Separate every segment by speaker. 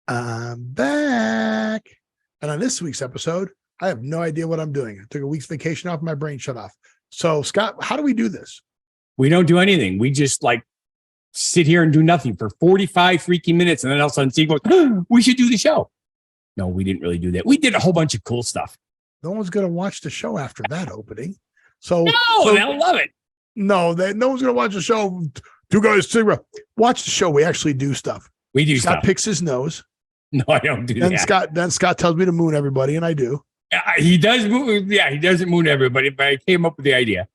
Speaker 1: I'm back. And on this week's episode, I have no idea what I'm doing. I took a week's vacation off, my brain shut off. So, Scott, how do we do this?
Speaker 2: We don't do anything. We just sit here and do nothing for 45 freaking minutes. And then all of a sudden, Steve goes, we should do the show. No, we didn't really do that. We did a whole bunch of cool stuff.
Speaker 1: No one's going to watch the show after that opening. So
Speaker 2: they'll love it.
Speaker 1: No, no one's going to watch the show. Two guys, watch the show. We actually do stuff.
Speaker 2: We do
Speaker 1: Scott
Speaker 2: stuff.
Speaker 1: picks his nose.
Speaker 2: No, I don't do that.
Speaker 1: Then Scott tells me to moon everybody, and I do.
Speaker 2: He does moon. Yeah, he doesn't moon everybody, but I came up with the idea.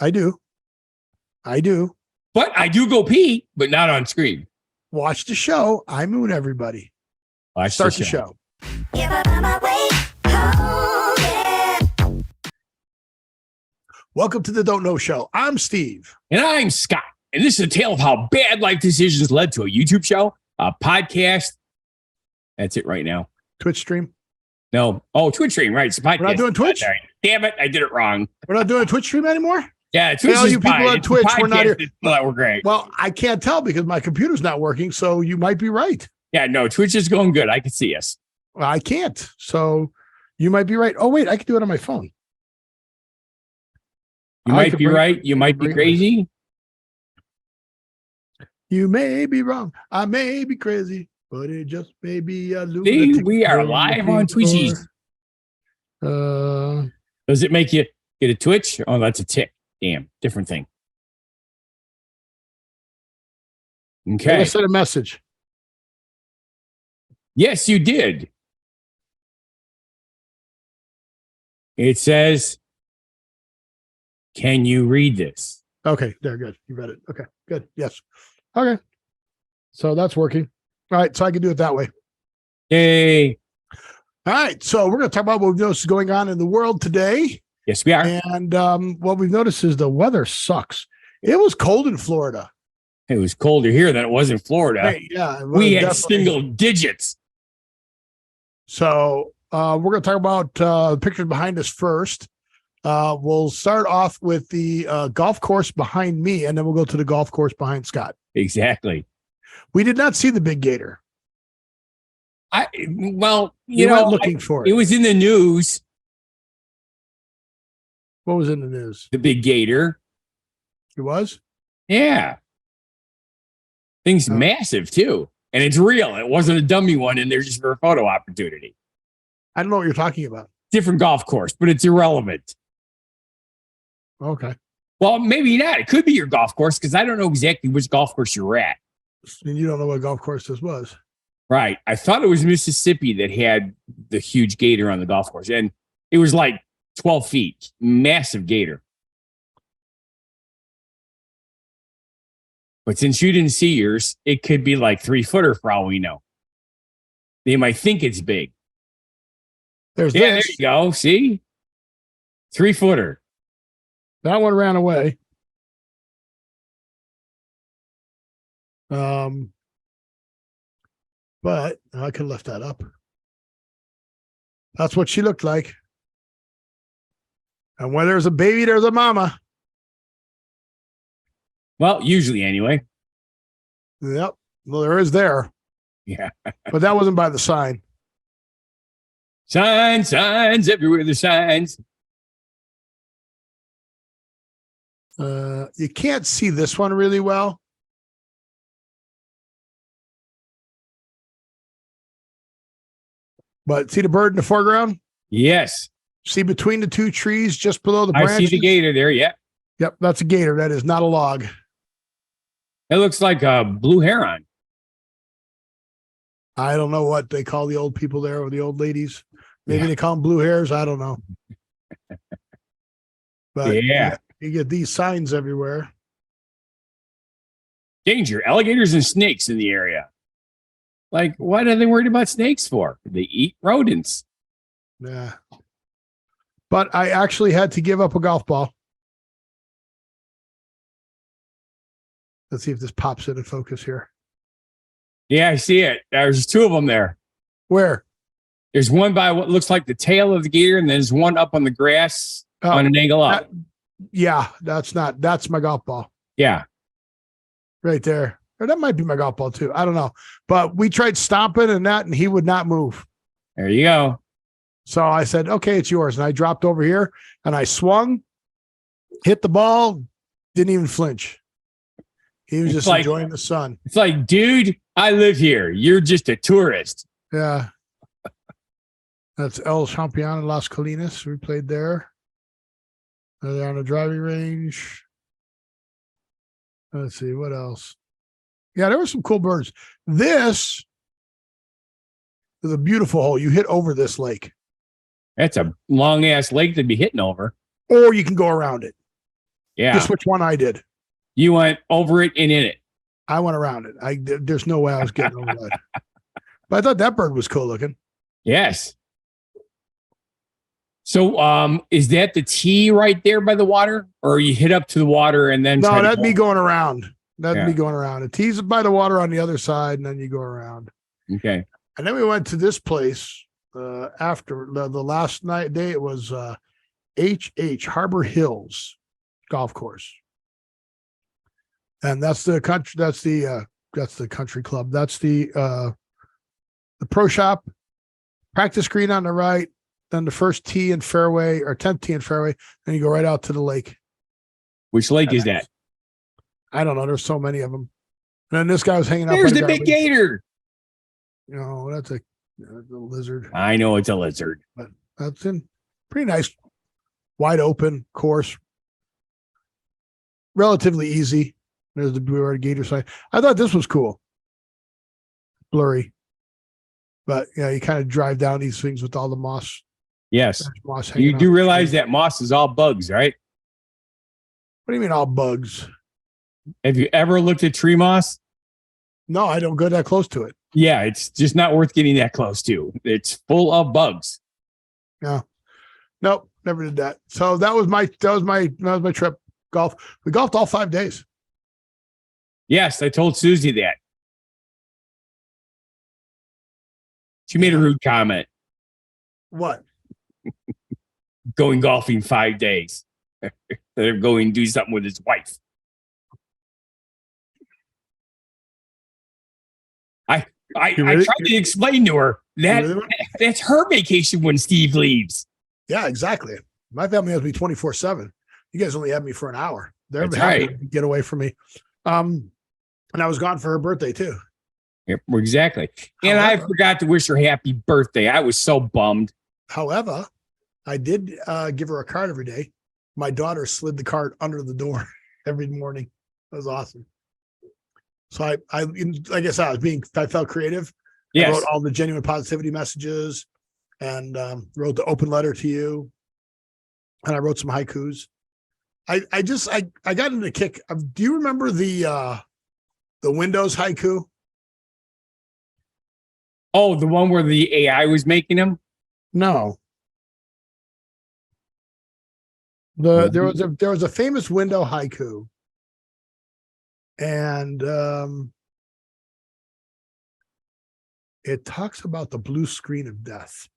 Speaker 1: I do.
Speaker 2: But I do go pee, but not on screen.
Speaker 1: Watch the show. I moon everybody. Start the show. Welcome to the Don't Know Show. I'm Steve.
Speaker 2: And I'm Scott. And this is a tale of how bad life decisions led to a YouTube show, a podcast. That's it right now.
Speaker 1: Twitch stream?
Speaker 2: No. Oh, Twitch stream, right. It's a podcast.
Speaker 1: We're not doing Twitch?
Speaker 2: Damn it. I did it wrong.
Speaker 1: We're not doing a Twitch stream anymore?
Speaker 2: Yeah, Twitch is
Speaker 1: you people on Twitch, we're not here.
Speaker 2: We're great.
Speaker 1: Well, I can't tell because my computer's not working, so you might be right.
Speaker 2: Yeah, no, Twitch is going good. I can see us.
Speaker 1: Well, I can't, so you might be right. Oh, wait, I can do it on my phone.
Speaker 2: You might be right. You might be crazy.
Speaker 1: You may be wrong. I may be crazy, but it just may be a lunatic.
Speaker 2: We are live on Twitchies. Does it make you get a twitch? Oh, that's a tick. Damn, different thing. Okay.
Speaker 1: I sent a message.
Speaker 2: Yes, you did. It says, can you read this?
Speaker 1: Okay, there, good. You read it. Okay, good. Yes. Okay. So that's working. All right, so I can do it that way.
Speaker 2: Yay.
Speaker 1: All right, so we're going to talk about what we've noticed is going on in the world today.
Speaker 2: Yes, we are.
Speaker 1: And what we've noticed is the weather sucks. It was cold in Florida.
Speaker 2: It was colder here than it was in Florida.
Speaker 1: Hey, yeah.
Speaker 2: We had single digits.
Speaker 1: So we're going to talk about the pictures behind us first. We'll start off with the golf course behind me, and then we'll go to the golf course behind Scott.
Speaker 2: Exactly.
Speaker 1: We did not see the big gator.
Speaker 2: You know,
Speaker 1: looking for it.
Speaker 2: It was in the news.
Speaker 1: What was in the news?
Speaker 2: The big gator.
Speaker 1: It was?
Speaker 2: Yeah. Thing's massive, too. And it's real. It wasn't a dummy one in there just for a photo opportunity.
Speaker 1: I don't know what you're talking about.
Speaker 2: Different golf course, but it's irrelevant.
Speaker 1: Okay.
Speaker 2: Well, maybe not. It could be your golf course because I don't know exactly which golf course you're at.
Speaker 1: And you don't know what golf course this was.
Speaker 2: Right. I thought it was Mississippi that had the huge gator on the golf course. And it was like 12 feet. Massive gator. But since you didn't see yours, it could be like 3-footer for all we know. They might think it's big.
Speaker 1: There
Speaker 2: you go. See? 3-footer.
Speaker 1: That one ran away. But I could lift that up. That's what she looked like. And when there's a baby, there's a mama.
Speaker 2: Well, usually anyway.
Speaker 1: Yep. Well, there is there.
Speaker 2: Yeah.
Speaker 1: But that wasn't by the sign.
Speaker 2: Signs everywhere. The signs.
Speaker 1: You can't see this one really well. But see the bird in the foreground?
Speaker 2: Yes.
Speaker 1: See between the two trees just below the branches?
Speaker 2: I see the gator there, yeah.
Speaker 1: Yep, that's a gator. That is not a log.
Speaker 2: It looks like a blue heron.
Speaker 1: I don't know what they call the old people there or the old ladies. Maybe they call them blue hares. I don't know. But
Speaker 2: yeah,
Speaker 1: you get these signs everywhere.
Speaker 2: Danger, alligators and snakes in the area. Like, what are they worried about snakes for? They eat rodents.
Speaker 1: Yeah. But I actually had to give up a golf ball. Let's see if this pops into focus here.
Speaker 2: Yeah, I see it. There's 2 of them there.
Speaker 1: Where?
Speaker 2: There's one by what looks like the tail of the gator, and there's one up on the grass on an angle up.
Speaker 1: That's my golf ball.
Speaker 2: Yeah.
Speaker 1: Right there. Or that might be my golf ball too. I don't know. But we tried stomping and he would not move.
Speaker 2: There you go.
Speaker 1: So I said, okay, it's yours. And I dropped over here and I swung, hit the ball, didn't even flinch. He was just enjoying the sun.
Speaker 2: It's like, dude, I live here. You're just a tourist.
Speaker 1: Yeah. That's El Champion in Las Colinas. We played there. They're on a driving range. Let's see, what else? Yeah, there were some cool birds. This is a beautiful hole. You hit over this lake.
Speaker 2: That's a long-ass lake to be hitting over.
Speaker 1: Or you can go around it.
Speaker 2: Yeah.
Speaker 1: Guess which one I did?
Speaker 2: You went over it and in it.
Speaker 1: I went around it. There's no way I was getting over that. But I thought that bird was cool looking.
Speaker 2: Yes. So is that the tee right there by the water? Or you hit up to the water and then...
Speaker 1: No, that'd be going around. That'd be going around. The tee's by the water on the other side, and then you go around.
Speaker 2: Okay.
Speaker 1: And then we went to this place after the last day. It was HH Harbor Hills Golf Course, and that's the country. That's the country club. That's the pro shop, practice green on the right, then the first tee and fairway or 10th tee and fairway, then you go right out to the lake.
Speaker 2: Which lake is that?
Speaker 1: I don't know. There's so many of them. And then this guy was hanging out.
Speaker 2: There's the big gator.
Speaker 1: You know, that's a lizard.
Speaker 2: I know it's a lizard.
Speaker 1: But that's in pretty nice, wide open course. Relatively easy. There's the blue gator sign. I thought this was cool. Blurry. But yeah, you kind of drive down these things with all the moss.
Speaker 2: Yes.
Speaker 1: Moss
Speaker 2: you do realize that moss is all bugs, right?
Speaker 1: What do you mean all bugs?
Speaker 2: Have you ever looked at tree moss?
Speaker 1: No, I don't go that close to it.
Speaker 2: Yeah, it's just not worth getting that close to. It's full of bugs.
Speaker 1: Yeah. Nope, never did that. So that was my trip. Golf. We golfed all 5 days.
Speaker 2: Yes, I told Susie that. She made a rude comment.
Speaker 1: What?
Speaker 2: Going golfing 5 days. They're going to do something with his wife. I tried to explain to her that that's her vacation when Steve leaves.
Speaker 1: Yeah, exactly. My family has me 24/7. You guys only have me for an hour. They're
Speaker 2: That's
Speaker 1: happy
Speaker 2: right.
Speaker 1: to get away from me. And I was gone for her birthday too.
Speaker 2: Yep, exactly. And I forgot to wish her happy birthday. I was so bummed.
Speaker 1: However, I did give her a card every day. My daughter slid the card under the door every morning. That was awesome. So I like I said, I felt creative.
Speaker 2: Yes.
Speaker 1: I wrote all the genuine positivity messages and wrote the open letter to you. And I wrote some haikus. I got into a kick. Do you remember the Windows haiku?
Speaker 2: Oh, the one where the AI was making them?
Speaker 1: No. There was a famous window haiku. And it talks about the blue screen of death.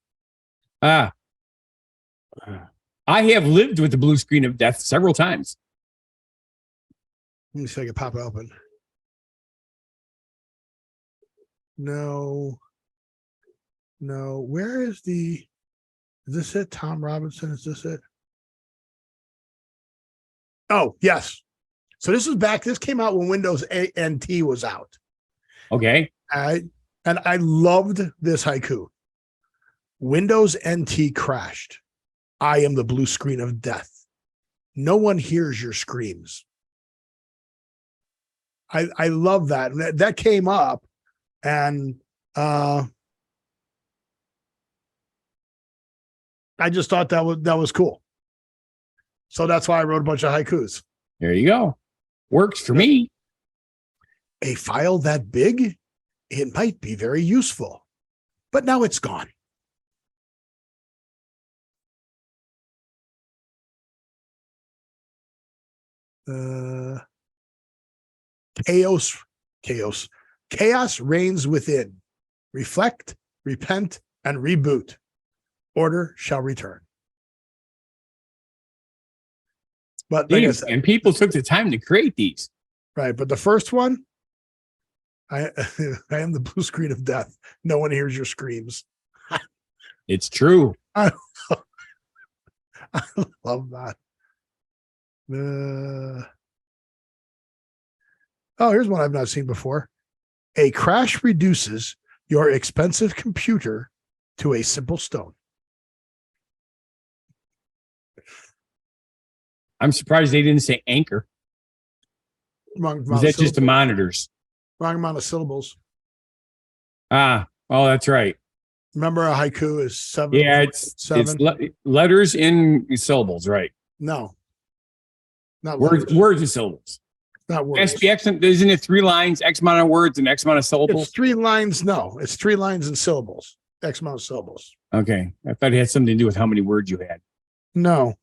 Speaker 2: I have lived with the blue screen of death several times.
Speaker 1: Let me see if I can pop it open. No. Where is this it? Tom Robinson, is this it? Oh, yes. So this came out when Windows NT was out.
Speaker 2: Okay.
Speaker 1: And I loved this haiku. Windows NT crashed. I am the blue screen of death. No one hears your screams. I love that. And that came up, and I just thought that was cool. So that's why I wrote a bunch of haikus.
Speaker 2: There you go. Works for me.
Speaker 1: A file that big, it might be very useful, but now it's gone. Chaos reigns within. Reflect, repent, and reboot. Order shall return. But like I said,
Speaker 2: and people took the time to create these.
Speaker 1: right. But the first one, I I am the blue screen of death. No one hears your screams.
Speaker 2: It's true.
Speaker 1: I love that. Oh, here's one I've not seen before. A crash reduces your expensive computer to a simple stone.
Speaker 2: I'm surprised they didn't say anchor.
Speaker 1: Wrong
Speaker 2: Is
Speaker 1: amount
Speaker 2: that
Speaker 1: of
Speaker 2: just the
Speaker 1: syllables.
Speaker 2: monitors?
Speaker 1: Wrong amount of syllables.
Speaker 2: Oh, that's right.
Speaker 1: Remember, a haiku is seven.
Speaker 2: Yeah, it's letters in syllables, right?
Speaker 1: No, not
Speaker 2: Words,
Speaker 1: letters.
Speaker 2: words and syllables.
Speaker 1: Not words.
Speaker 2: Isn't it 3 lines, X amount of words, and X amount of syllables?
Speaker 1: It's 3 lines. No, it's 3 lines and syllables. X amount of syllables.
Speaker 2: Okay, I thought it had something to do with how many words you had.
Speaker 1: No,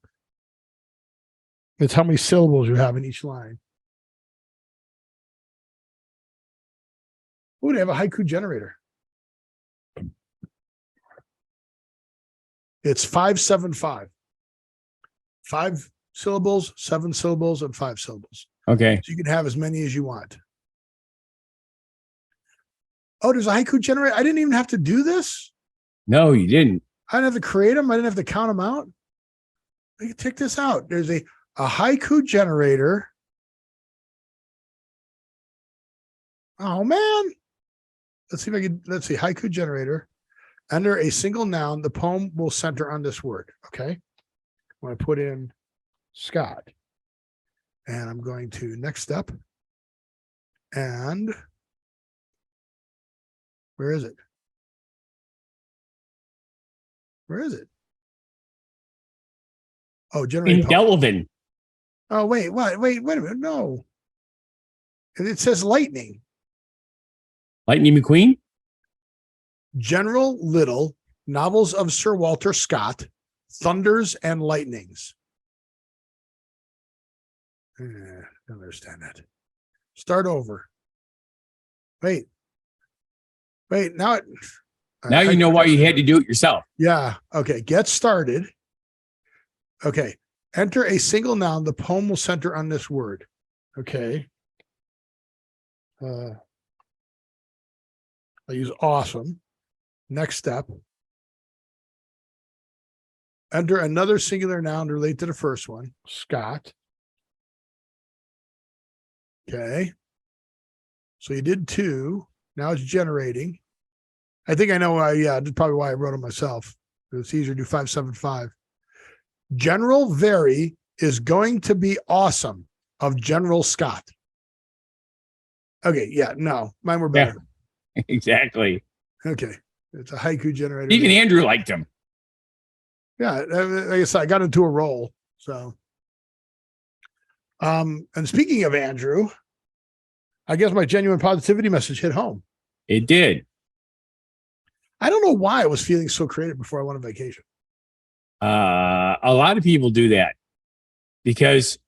Speaker 1: it's how many syllables you have in each line. Oh, they have a haiku generator. It's 575. 5 syllables, 7 syllables, and 5 syllables.
Speaker 2: Okay.
Speaker 1: So you can have as many as you want. Oh, there's a haiku generator. I didn't even have to do this.
Speaker 2: No, you didn't.
Speaker 1: I didn't have to create them. I didn't have to count them out. Check this out. There's a haiku generator. Oh, man. Let's see if I can. Let's see. Haiku generator. Enter a single noun. The poem will center on this word. Okay. I'm going to put in Scott. And I'm going to next step. And where is it? Where is it? Oh, generate poem.
Speaker 2: Indelvin.
Speaker 1: Oh, wait, what? Wait a minute. No. It says lightning.
Speaker 2: Lightning McQueen?
Speaker 1: General Little, novels of Sir Walter Scott, Thunders and Lightnings. I don't understand that. Start over. Wait. Now
Speaker 2: You know why you had to do it yourself.
Speaker 1: Yeah. Okay. Get started. Okay. Enter a single noun. The poem will center on this word. Okay. I use awesome. Next step. Enter another singular noun to relate to the first one. Scott. Okay. So you did 2. Now it's generating. I think I know why. Yeah, that's probably why I wrote it myself. It's easier to do 575. General Very is going to be awesome of General Scott. Okay. Yeah. No, mine were better.
Speaker 2: Yeah, exactly.
Speaker 1: Okay. It's a haiku generator.
Speaker 2: Even Andrew liked him.
Speaker 1: Yeah. I guess I got into a role. So, and speaking of Andrew, I guess my genuine positivity message hit home.
Speaker 2: It did.
Speaker 1: I don't know why I was feeling so creative before I went on vacation.
Speaker 2: A lot of people do that because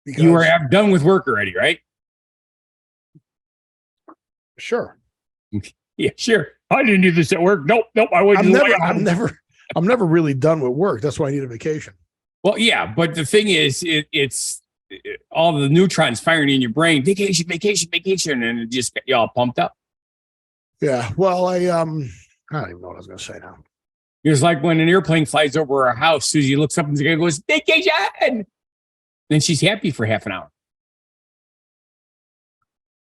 Speaker 2: you are done with work already, right?
Speaker 1: Sure.
Speaker 2: Yeah, sure. I didn't do this at work. Nope. I wouldn't.
Speaker 1: I'm never really done with work. That's why I need a vacation.
Speaker 2: Well, yeah, but the thing is, it's all the neutrons firing in your brain. Vacation, and it just got you all pumped up.
Speaker 1: Yeah. Well, I don't even know what I was going to say now.
Speaker 2: It's like when an airplane flies over our house, Susie looks up and goes, vacation. Then she's happy for half an hour.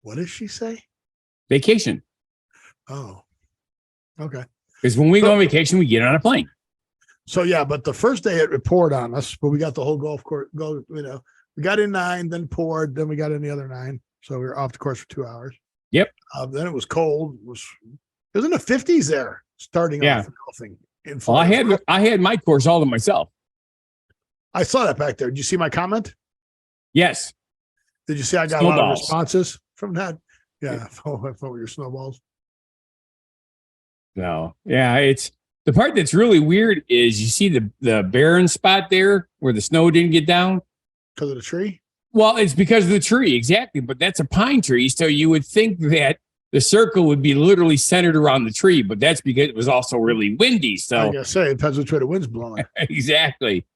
Speaker 1: What does she say?
Speaker 2: Vacation.
Speaker 1: Oh, okay.
Speaker 2: Because when we go on vacation, we get on a plane.
Speaker 1: So yeah, but the first day it poured on us, but we got the whole golf course. We got in 9, then poured, then we got in the other 9. So we were off the course for 2 hours.
Speaker 2: Yep.
Speaker 1: Then it was cold. It was in the 50s there, starting off and golfing.
Speaker 2: Well, I had my course all to myself.
Speaker 1: I saw that back there. Did you see my comment?
Speaker 2: Yes.
Speaker 1: Did you see I got a lot of responses from that? Yeah, I thought your snowballs.
Speaker 2: No, yeah, it's the part that's really weird is you see the barren spot there where the snow didn't get down
Speaker 1: because of the tree.
Speaker 2: Well, it's because of the tree, exactly. But that's a pine tree, so you would think that the circle would be literally centered around the tree, but that's because it was also really windy. So
Speaker 1: I gotta say, it depends which way the wind's blowing.
Speaker 2: Exactly.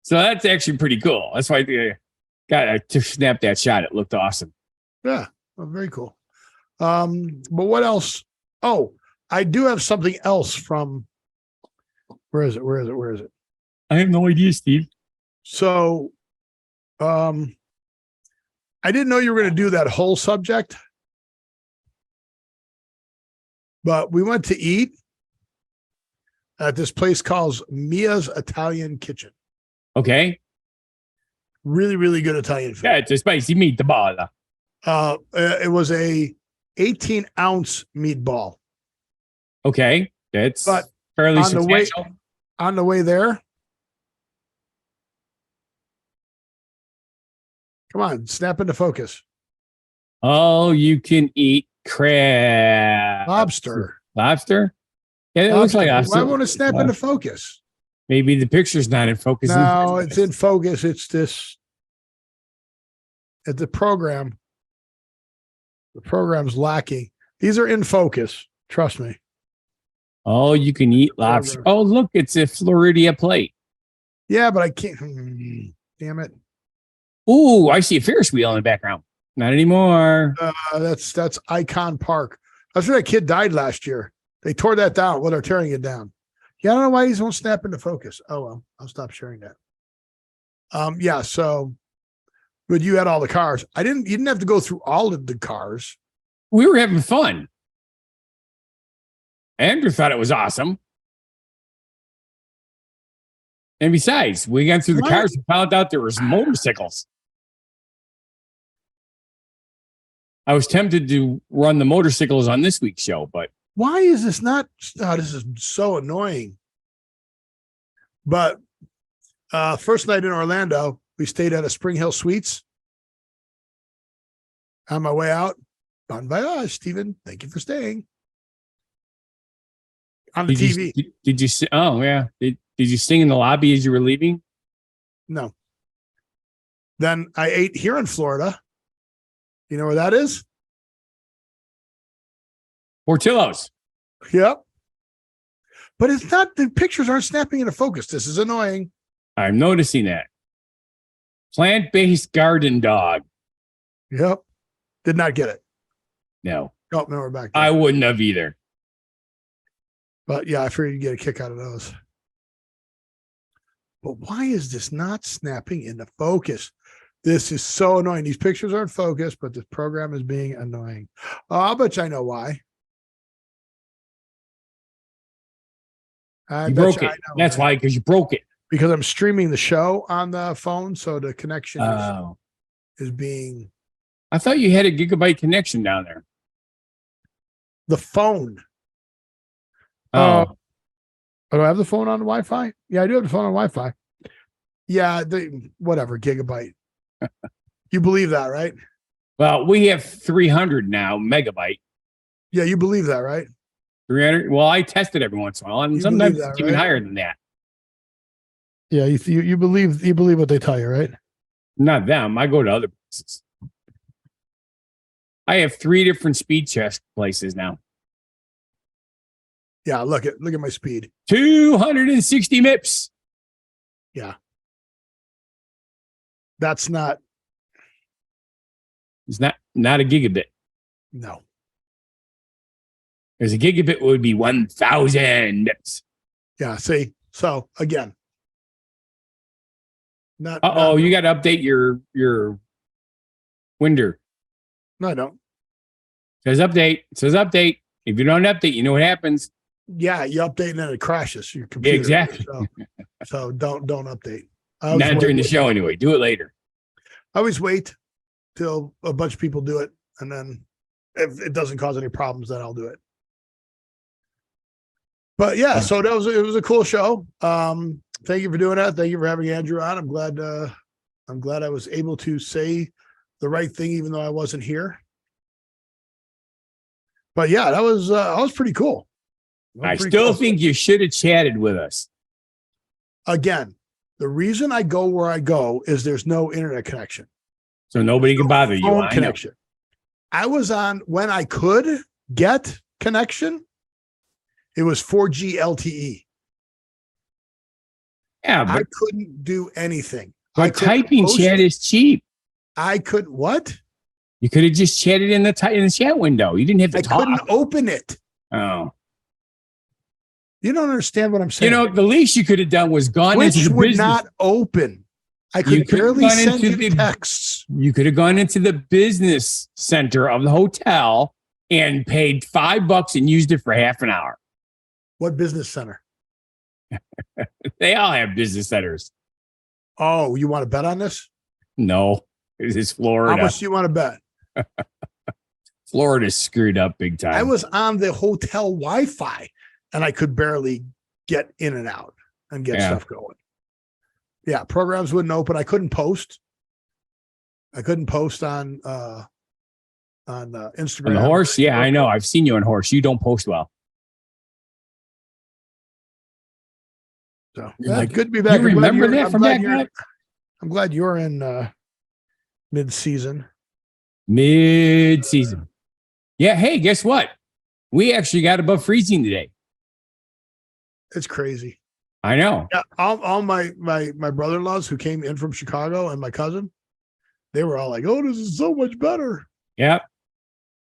Speaker 2: So that's actually pretty cool. That's why I got to snap that shot. It looked awesome.
Speaker 1: Yeah. Oh, very cool. But what else? Oh, I do have something else from. Where is it?
Speaker 2: I have no idea, Steve.
Speaker 1: So, I didn't know you were going to do that whole subject, but we went to eat at this place called Mia's Italian Kitchen.
Speaker 2: Okay.
Speaker 1: Really, really good Italian food.
Speaker 2: Yeah, it's a spicy meatball.
Speaker 1: It was a 18-ounce meatball.
Speaker 2: Okay. That's
Speaker 1: But
Speaker 2: fairly
Speaker 1: on the way-
Speaker 2: substantial.
Speaker 1: On the way there, come on, snap into focus.
Speaker 2: Oh, you can eat crab.
Speaker 1: Lobster.
Speaker 2: Lobster? Yeah, it looks like lobster.
Speaker 1: Why won't it snap into focus?
Speaker 2: Maybe the picture's not in focus.
Speaker 1: No, it's in focus. It's this. At the program. The program's lacking. These are in focus. Trust me.
Speaker 2: Oh, you can eat lobster. Oh, look, it's a Floridia plate.
Speaker 1: Yeah, but I can't. Damn it.
Speaker 2: Ooh, I see a Ferris wheel in the background. Not anymore.
Speaker 1: That's Icon Park. That's where that kid died last year. They tore that down. Well, they're tearing it down. Yeah, I don't know why these won't snap into focus. Oh well, I'll stop sharing that. Yeah, so but you had all the cars. You didn't have to go through all of the cars.
Speaker 2: We were having fun. Andrew thought it was awesome. And besides, we got through the cars and found out there was motorcycles. I was tempted to run the motorcycles on this week's show, but
Speaker 1: Why is this not? Oh, this is so annoying. But first night in Orlando, we stayed at a Spring Hill Suites. On my way out, bon voyage, Stephen. Thank you for staying. On the TV.
Speaker 2: Did you? Oh yeah. Did you sing in the lobby as you were leaving?
Speaker 1: No. Then I ate here in Florida. You know where that is?
Speaker 2: Portillo's.
Speaker 1: Yep. But it's not, the pictures aren't snapping into focus. This is annoying.
Speaker 2: I'm noticing that. Plant-based garden dog.
Speaker 1: Yep. Did not get it.
Speaker 2: No.
Speaker 1: Oh, no, we're back there.
Speaker 2: I wouldn't have either.
Speaker 1: But yeah, I figured you'd get a kick out of those. But why is this not snapping into focus? This is so annoying. These pictures aren't focused, but this program is being annoying. Oh, I'll bet you I know why.
Speaker 2: You broke it. That's why, because you broke it.
Speaker 1: Because I'm streaming the show on the phone, so the connection is being.
Speaker 2: I thought you had a gigabyte connection down there.
Speaker 1: The phone.
Speaker 2: Oh.
Speaker 1: Do I have the phone on Wi-Fi? Yeah, I do have the phone on Wi-Fi. Yeah, whatever, gigabyte. You believe that, right?
Speaker 2: Well, we have 300 now, megabyte.
Speaker 1: Yeah, you believe that, right?
Speaker 2: 300. Well, I test it every once in a while, and sometimes it's even higher than that.
Speaker 1: Yeah, you believe what they tell you, right?
Speaker 2: Not them. I go to other places. I have 3 different speed test places now.
Speaker 1: Yeah, look at my speed.
Speaker 2: 260 MIPS.
Speaker 1: Yeah. That's not.
Speaker 2: It's not a gigabit.
Speaker 1: No.
Speaker 2: There's a gigabit would be 1,000 MIPS.
Speaker 1: Yeah, see? So again. You got
Speaker 2: to update your Winder.
Speaker 1: No, I don't.
Speaker 2: It says update. If you don't update, you know what happens.
Speaker 1: Yeah, you update and then it crashes your computer.
Speaker 2: Yeah, exactly.
Speaker 1: So don't update.
Speaker 2: Not during the show anyway. Do it later.
Speaker 1: I always wait till a bunch of people do it, and then if it doesn't cause any problems, then I'll do it. But yeah, so it was a cool show. Thank you for doing that. Thank you for having Andrew on. I'm glad I was able to say the right thing, even though I wasn't here. But yeah, that was pretty cool.
Speaker 2: I still think you should have chatted with us.
Speaker 1: Again, the reason I go where I go is there's no internet connection.
Speaker 2: So nobody can bother you.
Speaker 1: Phone connection. I was on when I could get connection. It was 4G LTE.
Speaker 2: Yeah, but
Speaker 1: I couldn't do anything.
Speaker 2: But typing chat is cheap.
Speaker 1: I could what?
Speaker 2: You could have just chatted in the chat window. You didn't have to
Speaker 1: I
Speaker 2: talk.
Speaker 1: couldn't open it.
Speaker 2: Oh.
Speaker 1: You don't understand what I'm saying.
Speaker 2: The least you could have done was gone
Speaker 1: Twitch
Speaker 2: into the
Speaker 1: would
Speaker 2: business.
Speaker 1: not open. I could barely send you texts.
Speaker 2: You could have gone into the business center of the hotel and paid $5 and used it for half an hour.
Speaker 1: What business center?
Speaker 2: They all have business centers.
Speaker 1: Oh, you want to bet on this?
Speaker 2: No, it's Florida.
Speaker 1: How much do you want to bet?
Speaker 2: Florida's screwed up big time.
Speaker 1: I was on the hotel Wi-Fi and I could barely get in and out and get stuff going. Yeah, programs wouldn't open. I couldn't post. I couldn't post on Instagram.
Speaker 2: On the horse? Yeah, I know. I've seen you on horse. You don't post well.
Speaker 1: So good to be back.
Speaker 2: You remember that from back then?
Speaker 1: I'm glad you're in mid-season.
Speaker 2: Mid-season. Yeah. Hey, guess what? We actually got above freezing today.
Speaker 1: It's crazy.
Speaker 2: I know.
Speaker 1: Yeah, all my brother-in-laws who came in from Chicago and my cousin, they were all like, "Oh, this is so much better."
Speaker 2: Yep.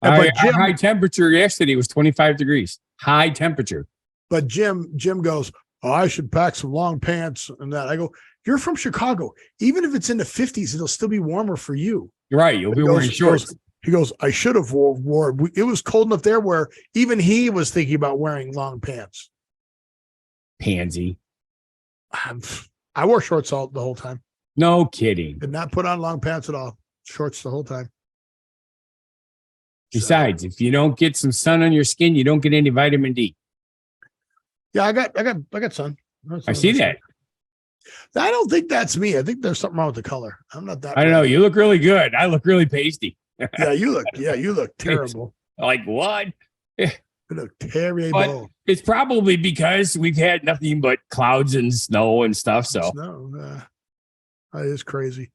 Speaker 2: Our high temperature yesterday was 25 degrees. High temperature.
Speaker 1: But Jim goes, "Oh, I should pack some long pants and that." I go, "You're from Chicago. Even if it's in the 50s, it'll still be warmer for you."
Speaker 2: You're right. You'll be wearing shorts.
Speaker 1: He goes, "I should have wore. It was cold enough there where even he was thinking about wearing long pants."
Speaker 2: Pansy.
Speaker 1: I wore shorts the whole time.
Speaker 2: No kidding.
Speaker 1: Did not put on long pants at all. Shorts the whole time.
Speaker 2: Besides, if you don't get some sun on your skin, you don't get any vitamin D.
Speaker 1: Yeah, I got sun.
Speaker 2: I see that.
Speaker 1: I don't think that's me. I think there's something wrong with the color. I'm not that.
Speaker 2: I don't know. You look really good. I look really pasty.
Speaker 1: Yeah, you look terrible.
Speaker 2: Like what?
Speaker 1: You look terrible.
Speaker 2: But it's probably because we've had nothing but clouds and snow and stuff. So
Speaker 1: snow, that is crazy.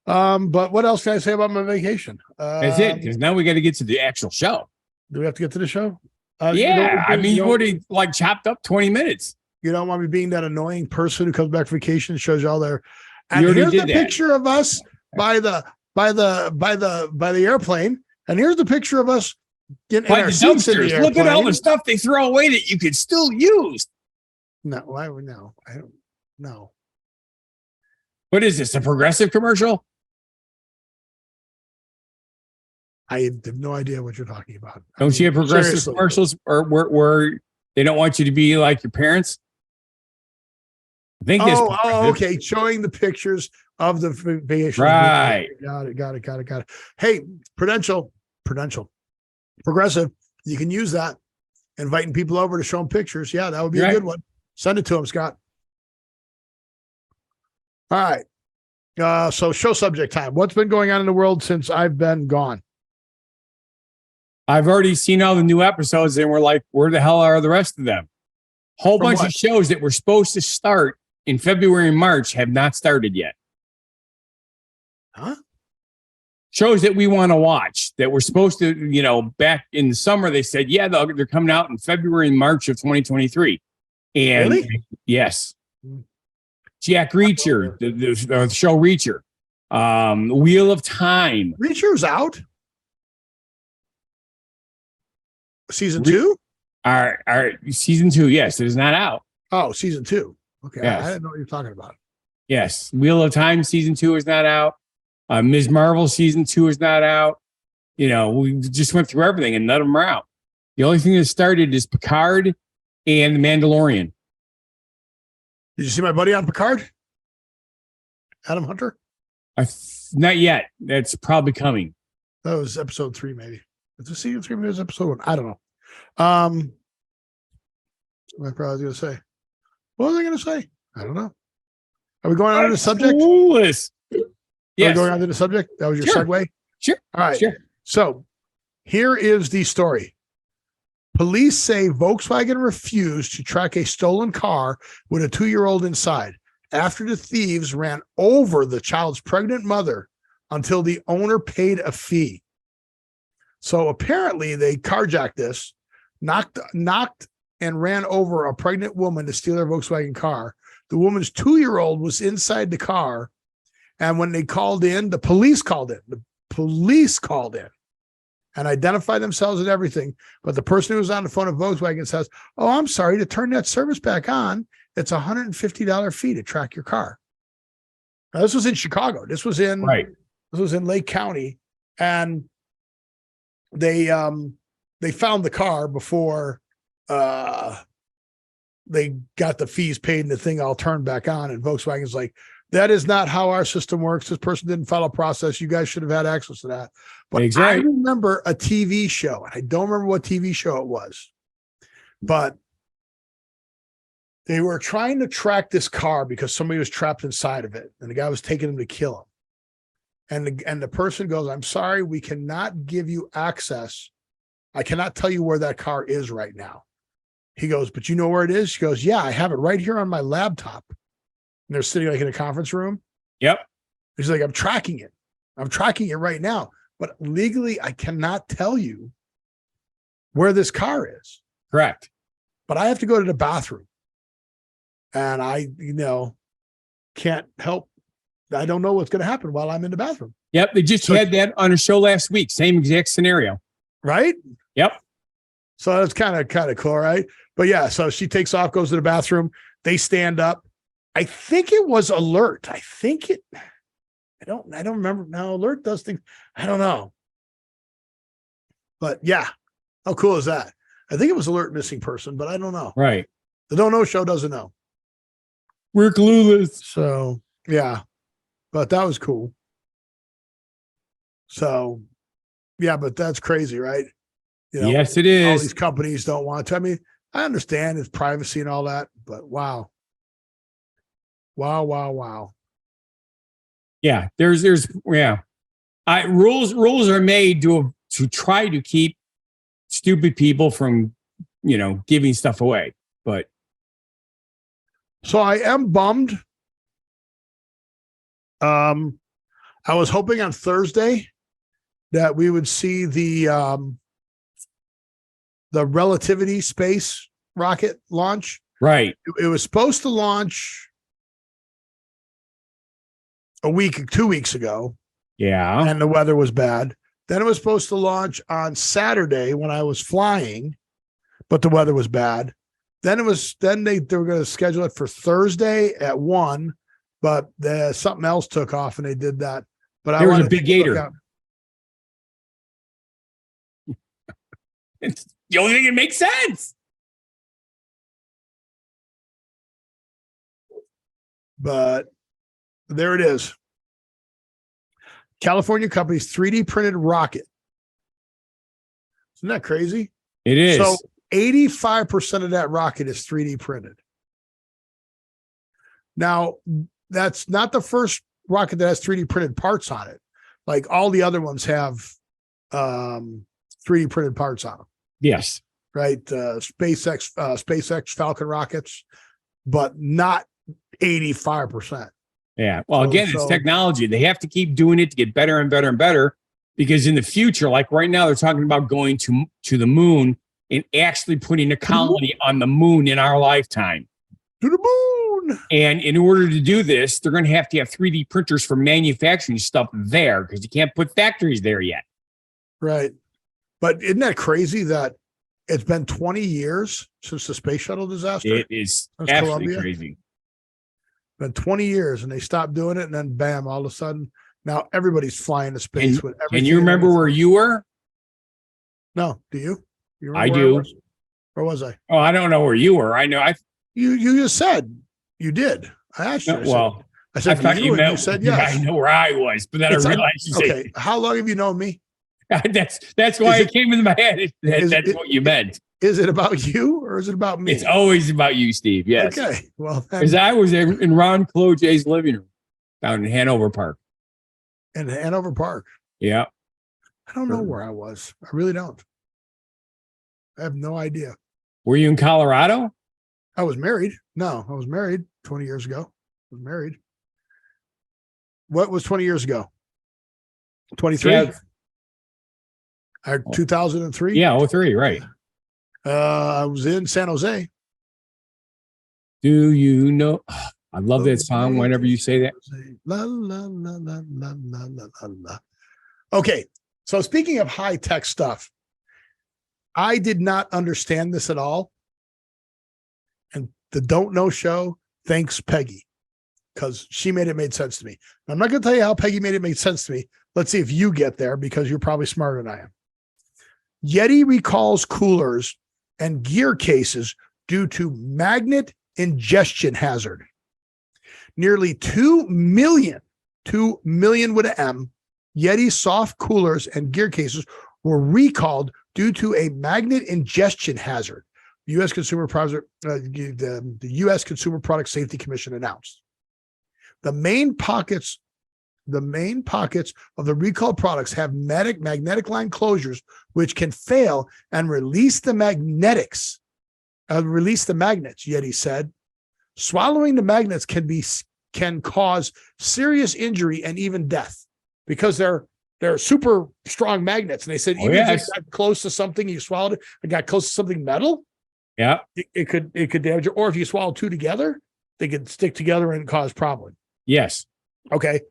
Speaker 1: But what else can I say about my vacation?
Speaker 2: That's it. Because now we got to get to the actual show.
Speaker 1: Do we have to get to the show?
Speaker 2: You would have chopped up 20 minutes.
Speaker 1: You don't want me being that annoying person who comes back from vacation and shows you all their. And here's the picture of us by the airplane, and here's the picture of us getting in our seats in the airplane.
Speaker 2: Look at all the stuff they throw away that you could still use.
Speaker 1: No, I don't know.
Speaker 2: What is this? A Progressive commercial?
Speaker 1: I have no idea what you're talking about.
Speaker 2: Don't you have Progressive commercials or where they don't want you to be like your parents? I think this.
Speaker 1: Oh, okay. Showing the pictures of the vacation.
Speaker 2: Right.
Speaker 1: Got it. Hey, Prudential, Progressive. You can use that. Inviting people over to show them pictures. Yeah, that would be a good one. Send it to them, Scott. All right. So show subject time. What's been going on in the world since I've been gone?
Speaker 2: I've already seen all the new episodes and we're like, where the hell are the rest of them? Whole bunch of shows that were supposed to start in February and March have not started yet.
Speaker 1: Huh?
Speaker 2: Shows that we want to watch that were supposed to, back in the summer, they said, yeah, they're coming out in February and March of 2023. And
Speaker 1: really?
Speaker 2: Yes. Jack Reacher, the show Reacher, Wheel of Time.
Speaker 1: Reacher's out. Season 2?
Speaker 2: Our season 2, yes, it is not out.
Speaker 1: Oh, season 2. Okay,
Speaker 2: yes.
Speaker 1: I didn't know what you're talking about.
Speaker 2: Yes, Wheel of Time season 2 is not out. Ms. Marvel season 2 is not out. We just went through everything and none of them are out. The only thing that started is Picard and The Mandalorian.
Speaker 1: Did you see my buddy on Picard? Adam Hunter?
Speaker 2: Not yet. That's probably coming.
Speaker 1: That was episode 3, maybe. Is it season 3? Maybe it was episode 1. I don't know. What I probably was going to say. What was I going to say? I don't know. Are we going on to the subject?
Speaker 2: Yes.
Speaker 1: Are we going on to the subject? That was your segue?
Speaker 2: Sure.
Speaker 1: All right.
Speaker 2: Sure.
Speaker 1: So here is the story. Police say Volkswagen refused to track a stolen car with a 2-year-old inside after the thieves ran over the child's pregnant mother until the owner paid a fee. So apparently they carjacked this, knocked and ran over a pregnant woman to steal their Volkswagen car. The woman's 2-year-old was inside the car. And when they called in, the police called in. The police called in and identified themselves and everything. But the person who was on the phone at Volkswagen says, "Oh, I'm sorry, to turn that service back on, it's a $150 fee to track your car." Now, this was in Chicago. This was in Lake County, and they found the car before they got the fees paid and the thing all turned back on. And Volkswagen's like, "That is not how our system works. This person didn't follow process. You guys should have had access to that." But I remember a TV show, and I don't remember what TV show it was, but they were trying to track this car because somebody was trapped inside of it, and the guy was taking him to kill him. And the person goes, "I'm sorry, we cannot give you access. I cannot tell you where that car is right now." He goes, "But you know where it is?" She goes, "Yeah, I have it right here on my laptop." And they're sitting like in a conference room.
Speaker 2: Yep.
Speaker 1: He's like, "I'm tracking it. I'm tracking it right now. But legally, I cannot tell you where this car is."
Speaker 2: Correct.
Speaker 1: But I have to go to the bathroom. And I, can't help. I don't know what's going to happen while I'm in the bathroom.
Speaker 2: Yep. They just had that on a show last week. Same exact scenario.
Speaker 1: Right?
Speaker 2: Yep.
Speaker 1: So that's kind of cool, right? But yeah, so she takes off, goes to the bathroom. They stand up. I think it was Alert. I don't remember. Now Alert does things. I don't know. But yeah, how cool is that? I think it was Alert missing person, but I don't know.
Speaker 2: Right.
Speaker 1: The Don't Know Show doesn't know.
Speaker 2: We're clueless.
Speaker 1: So yeah, but that was cool. So yeah, but that's crazy, right?
Speaker 2: Yes, it is.
Speaker 1: All these companies don't want to. I mean, I understand it's privacy and all that, but wow.
Speaker 2: Yeah, there's rules are made to try to keep stupid people from, giving stuff away. But
Speaker 1: so I am bummed. I was hoping on Thursday that we would see the Relativity space rocket launch.
Speaker 2: Right.
Speaker 1: It was supposed to launch 2 weeks ago.
Speaker 2: Yeah.
Speaker 1: And the weather was bad. Then it was supposed to launch on Saturday when I was flying, but the weather was bad. Then they were going to schedule it for Thursday at 1, but something else took off and they did that. But
Speaker 2: there was a big gator. It's the only thing that makes sense.
Speaker 1: But there it is. California company's 3D printed rocket. Isn't that crazy?
Speaker 2: It is.
Speaker 1: So 85% of that rocket is 3D printed. Now, that's not the first rocket that has 3D printed parts on it. Like all the other ones have 3D printed parts on them.
Speaker 2: Yes.
Speaker 1: Right. SpaceX Falcon rockets, but not 85%.
Speaker 2: Yeah. Well, it's technology. They have to keep doing it to get better and better and better, because in the future, like right now, they're talking about going to the moon and actually putting a colony on the moon in our lifetime.
Speaker 1: To the moon.
Speaker 2: And in order to do this, they're going to have 3D printers for manufacturing stuff there, because you can't put factories there yet.
Speaker 1: Right. But isn't that crazy that it's been 20 years since the space shuttle disaster?
Speaker 2: It is absolutely crazy.
Speaker 1: Been 20 years and they stopped doing it, and then bam, all of a sudden now everybody's flying to space with everything.
Speaker 2: And you remember where you were?
Speaker 1: No, do you?
Speaker 2: I do.
Speaker 1: Where was I?
Speaker 2: Oh, I don't know where you were. I know.
Speaker 1: You just said you did. I asked you. I said,
Speaker 2: I thought you meant.
Speaker 1: You said yes.
Speaker 2: I know where I was, but then I realized you
Speaker 1: said. How long have you known me?
Speaker 2: That's why it came into my head. That's what you meant.
Speaker 1: Is it about you or is it about me?
Speaker 2: It's always about you, Steve. Yes.
Speaker 1: Okay. Well,
Speaker 2: because I was in Ron Clojay's living room down in Hanover Park.
Speaker 1: In Hanover Park.
Speaker 2: Yeah.
Speaker 1: I don't know where I was. I really don't. I have no idea.
Speaker 2: Were you in Colorado?
Speaker 1: I was married. No, I was married 20 years ago. I was married. What was 20 years ago? 23?
Speaker 2: Yeah.
Speaker 1: 2003?
Speaker 2: Yeah, 03, right.
Speaker 1: I was in San Jose.
Speaker 2: Do you know? I love that song whenever you say that.
Speaker 1: La, la, la, la, la, la, la, la. Okay. So speaking of high tech stuff, I did not understand this at all. And the Don't Know show, thanks Peggy, because she made sense to me. I'm not going to tell you how Peggy made it make sense to me. Let's see if you get there, because you're probably smarter than I am. Yeti recalls coolers and gear cases due to magnet ingestion hazard. Nearly 2 million with an M, Yeti soft coolers and gear cases were recalled due to a magnet ingestion hazard. The U.S. the U.S. Consumer Product Safety Commission announced. The main pockets of the recalled products have magnetic line closures, which can fail and release the magnets, Yeti said. Swallowing the magnets can cause serious injury and even death, because they're super strong magnets. And they said, even if you got close to something, you swallowed it and got close to something metal,
Speaker 2: yeah,
Speaker 1: it could damage it. Or if you swallow two together, they could stick together and cause problem.
Speaker 2: Yes.
Speaker 1: Okay.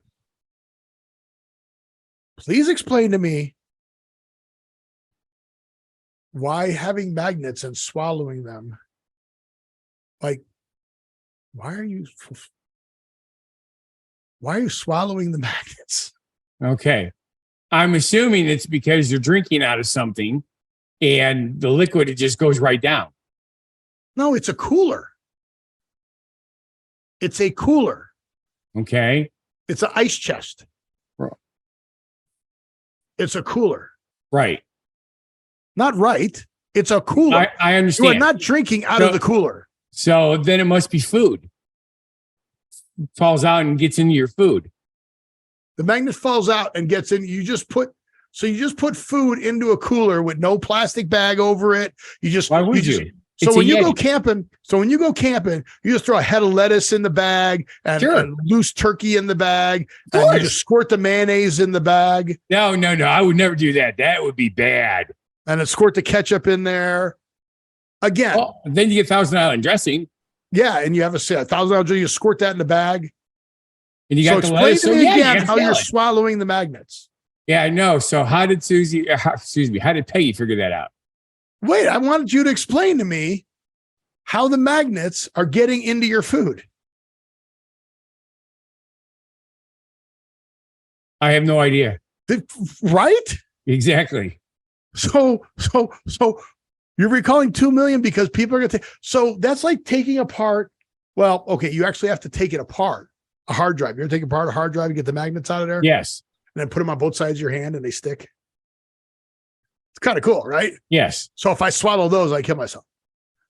Speaker 1: Please explain to me why having magnets and swallowing them, like, why are you swallowing the magnets?
Speaker 2: Okay. I'm assuming it's because you're drinking out of something and the liquid, it just goes right down.
Speaker 1: No, it's a cooler. It's a cooler.
Speaker 2: Okay.
Speaker 1: It's an ice chest. It's a cooler.
Speaker 2: Right.
Speaker 1: Not right. It's a cooler.
Speaker 2: I understand.
Speaker 1: You are not drinking out of the cooler.
Speaker 2: So then it must be food. It falls out and gets into your food.
Speaker 1: The magnet falls out and gets in. You just put food into a cooler with no plastic bag over it. Why would you? So when you go camping, you just throw a head of lettuce in the bag and loose turkey in the bag, and you just squirt the mayonnaise in the bag.
Speaker 2: No. I would never do that. That would be bad.
Speaker 1: And then squirt the ketchup in there. Again.
Speaker 2: Well, then you get Thousand Island dressing.
Speaker 1: Yeah, and you have a $1,000 dressing. You squirt that in the bag.
Speaker 2: And you got the
Speaker 1: explain
Speaker 2: lettuce.
Speaker 1: to me again how you're swallowing the magnets.
Speaker 2: Yeah, I know. So how did how did Peggy figure that out?
Speaker 1: Wait, I wanted you to explain to me how the magnets are getting into your food.
Speaker 2: I have no idea.
Speaker 1: Right?
Speaker 2: Exactly.
Speaker 1: So you're recalling 2 million because people are going to take. So that's like taking apart. Well, okay, you actually have to take it apart. A hard drive. You ever take apart a hard drive and get the magnets out of there?
Speaker 2: Yes.
Speaker 1: And then put them on both sides of your hand and they stick. It's kind of cool, right?
Speaker 2: Yes.
Speaker 1: So if I swallow those, I kill myself.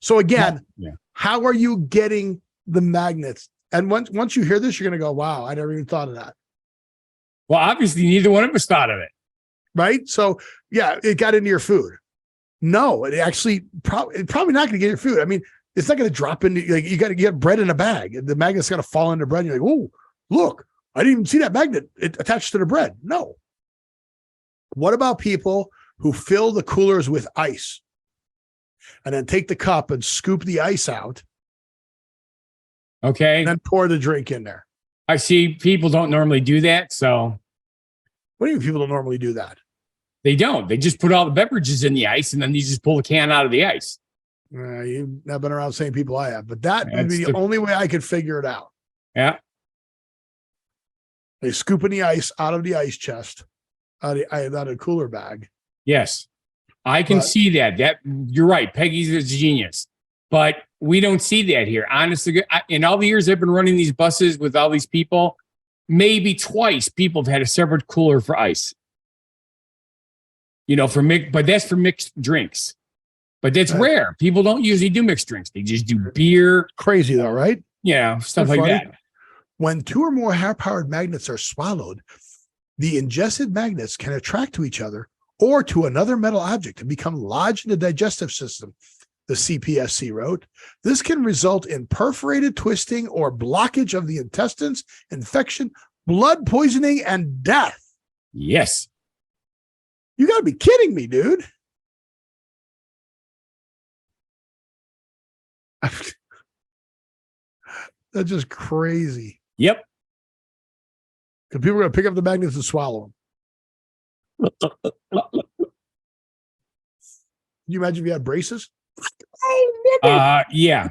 Speaker 1: So again, How are you getting the magnets? And once you hear this, you're going to go, wow, I never even thought of that.
Speaker 2: Well, obviously neither one of us thought of it.
Speaker 1: Right? So yeah, it got into your food. No, it actually probably not going to get your food. I mean, it's not going to drop into, like, you got to get bread in a bag. The magnet's got to fall into bread. And you're like, oh, look, I didn't even see that magnet. It attached to the bread. No. What about people who fill the coolers with ice and then take the cup and scoop the ice out?
Speaker 2: Okay.
Speaker 1: And then pour the drink in there.
Speaker 2: I see people don't normally do that. So
Speaker 1: what do you mean people don't normally do that?
Speaker 2: They don't. They just put all the beverages in the ice and then you just pull the can out of the ice.
Speaker 1: You've not been around the same people I have, but that would be the only way I could figure it out.
Speaker 2: Yeah.
Speaker 1: They scooping the ice out of the ice chest, out of a cooler bag.
Speaker 2: Yes. I can see that. You're right. Peggy's a genius, but we don't see that here. Honestly, in all the years I've been running these buses with all these people, maybe twice people have had a separate cooler for ice. But that's for mixed drinks. But that's rare. People don't usually do mixed drinks. They just do beer.
Speaker 1: Crazy though, right?
Speaker 2: Yeah, stuff like that.
Speaker 1: When two or more high-powered magnets are swallowed, the ingested magnets can attract to each other or to another metal object and become lodged in the digestive system, the CPSC wrote. This can result in perforated twisting or blockage of the intestines, infection, blood poisoning, and death.
Speaker 2: Yes.
Speaker 1: You got to be kidding me, dude. That's just crazy.
Speaker 2: Yep.
Speaker 1: Because people are going to pick up the magnets and swallow them. you imagine if you had braces?
Speaker 2: Yeah.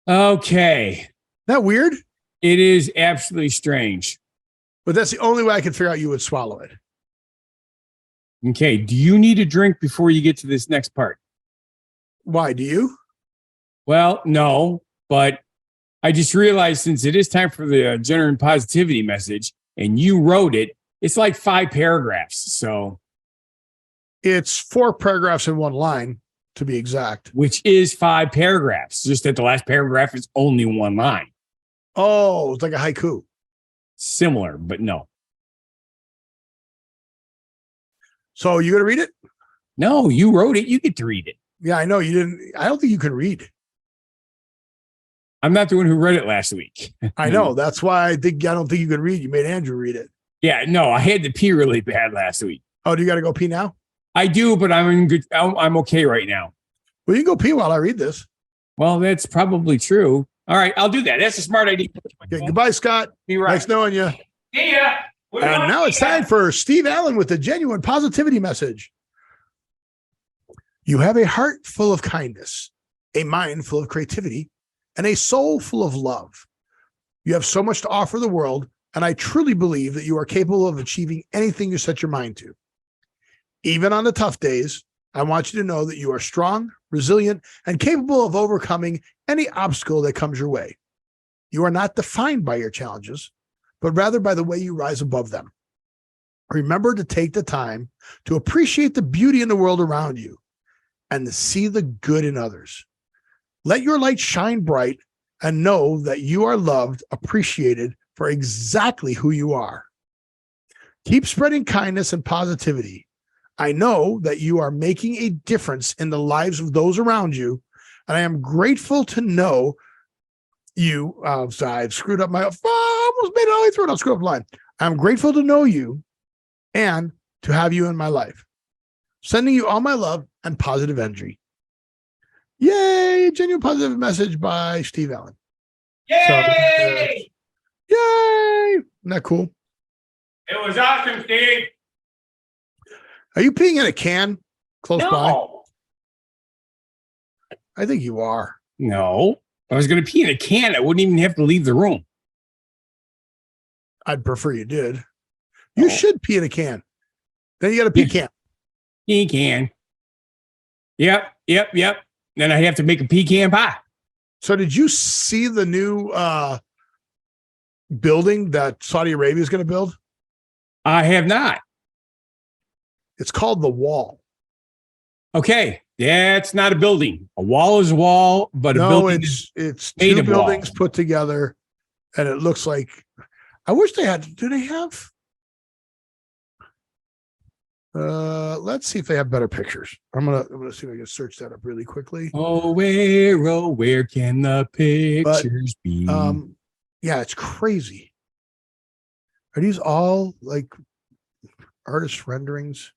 Speaker 2: Okay.
Speaker 1: That weird?
Speaker 2: It is absolutely strange.
Speaker 1: But that's the only way I could figure out you would swallow it.
Speaker 2: Okay. Do you need a drink before you get to this next part?
Speaker 1: Why? Do you?
Speaker 2: Well, no, but I just realized since it is time for the gender and positivity message and you wrote it, it's like 5 paragraphs. So
Speaker 1: It's 4 paragraphs in one line, to be exact.
Speaker 2: which is 5 paragraphs. Just that the last paragraph is only 1 line.
Speaker 1: Oh, it's like a haiku.
Speaker 2: Similar, but no.
Speaker 1: So you gonna read it?
Speaker 2: No, you wrote it. You get to read it.
Speaker 1: Yeah, I know you didn't. I don't think you can read.
Speaker 2: I'm not the one who read it last week.
Speaker 1: I know. That's why I don't think you can read. You made Andrew read it.
Speaker 2: Yeah, no, I had to pee really bad last week.
Speaker 1: Oh, do you got to go pee now?
Speaker 2: I do, but I'm in good. I'm okay right now.
Speaker 1: Well, you can go pee while I read this.
Speaker 2: Well, that's probably true. All right, I'll do that. That's a smart idea.
Speaker 1: Okay, goodbye, Scott.
Speaker 2: Be right.
Speaker 1: Nice knowing you.
Speaker 2: See ya.
Speaker 1: And now it's time for Steve Allen with the genuine positivity message. You have a heart full of kindness, a mind full of creativity, and a soul full of love. You have so much to offer the world, and I truly believe that you are capable of achieving anything you set your mind to. Even on the tough days, I want you to know that you are strong, resilient, and capable of overcoming any obstacle that comes your way. You are not defined by your challenges, but rather by the way you rise above them. Remember to take the time to appreciate the beauty in the world around you and to see the good in others. Let your light shine bright and know that you are loved, appreciated for exactly who you are. Keep spreading kindness and positivity. I know that you are making a difference in the lives of those around you, and I am grateful to know you. So I've screwed up I almost made it all the way through it. I'll screw up the line. I'm grateful to know you and to have you in my life. Sending you all my love and positive energy. Yay! Genuine positive message by Steve Allen.
Speaker 2: Yay!
Speaker 1: So, yay! Isn't that cool?
Speaker 2: It was awesome, Steve.
Speaker 1: Are you peeing in a can close by?
Speaker 2: No.
Speaker 1: I think you are.
Speaker 2: No. If I was going to pee in a can, I wouldn't even have to leave the room.
Speaker 1: I'd prefer you did. You should pee in a can. Then you got to pee can.
Speaker 2: Pea can. Yep. Then I have to make a pecan pie.
Speaker 1: So did you see the new building that Saudi Arabia is going to build?
Speaker 2: I have not.
Speaker 1: It's called The Wall.
Speaker 2: Okay. That's not a building. A wall is a wall, but
Speaker 1: No,
Speaker 2: a building
Speaker 1: it's
Speaker 2: made
Speaker 1: two
Speaker 2: of
Speaker 1: buildings
Speaker 2: walls.
Speaker 1: put together, and it looks like I wish they had. Do they have? Let's see if they have better pictures. I'm gonna see if I can search that up really quickly.
Speaker 2: Oh, where can the pictures be?
Speaker 1: Yeah, it's crazy. Are these all like artist renderings?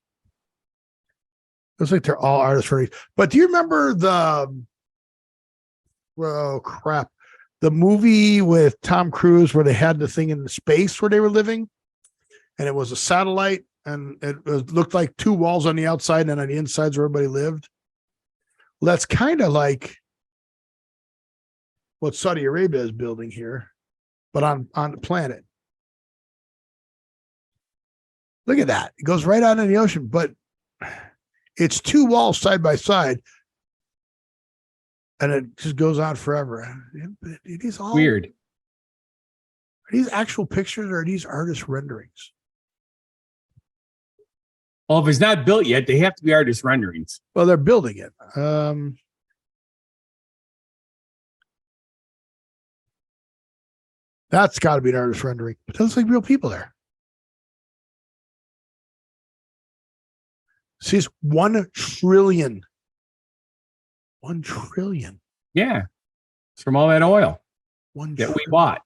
Speaker 1: Looks like they're all artist renderings. But do you remember the the movie with Tom Cruise where they had the thing in the space where they were living, and it was a satellite, and looked like 2 walls on the outside, and on the insides where everybody lived? Well, that's kind of like what Saudi Arabia is building here, but on the planet. Look at that. It goes right out in the ocean, but it's 2 walls side by side, and it just goes on forever. It is all
Speaker 2: Weird.
Speaker 1: Are these actual pictures or are these artist renderings?
Speaker 2: Well, if it's not built yet, they have to be artist renderings.
Speaker 1: Well, they're building it. That's got to be an artist rendering. It looks like real people there. See, it's 1 trillion. 1 trillion.
Speaker 2: Yeah. It's from all that oil that we bought.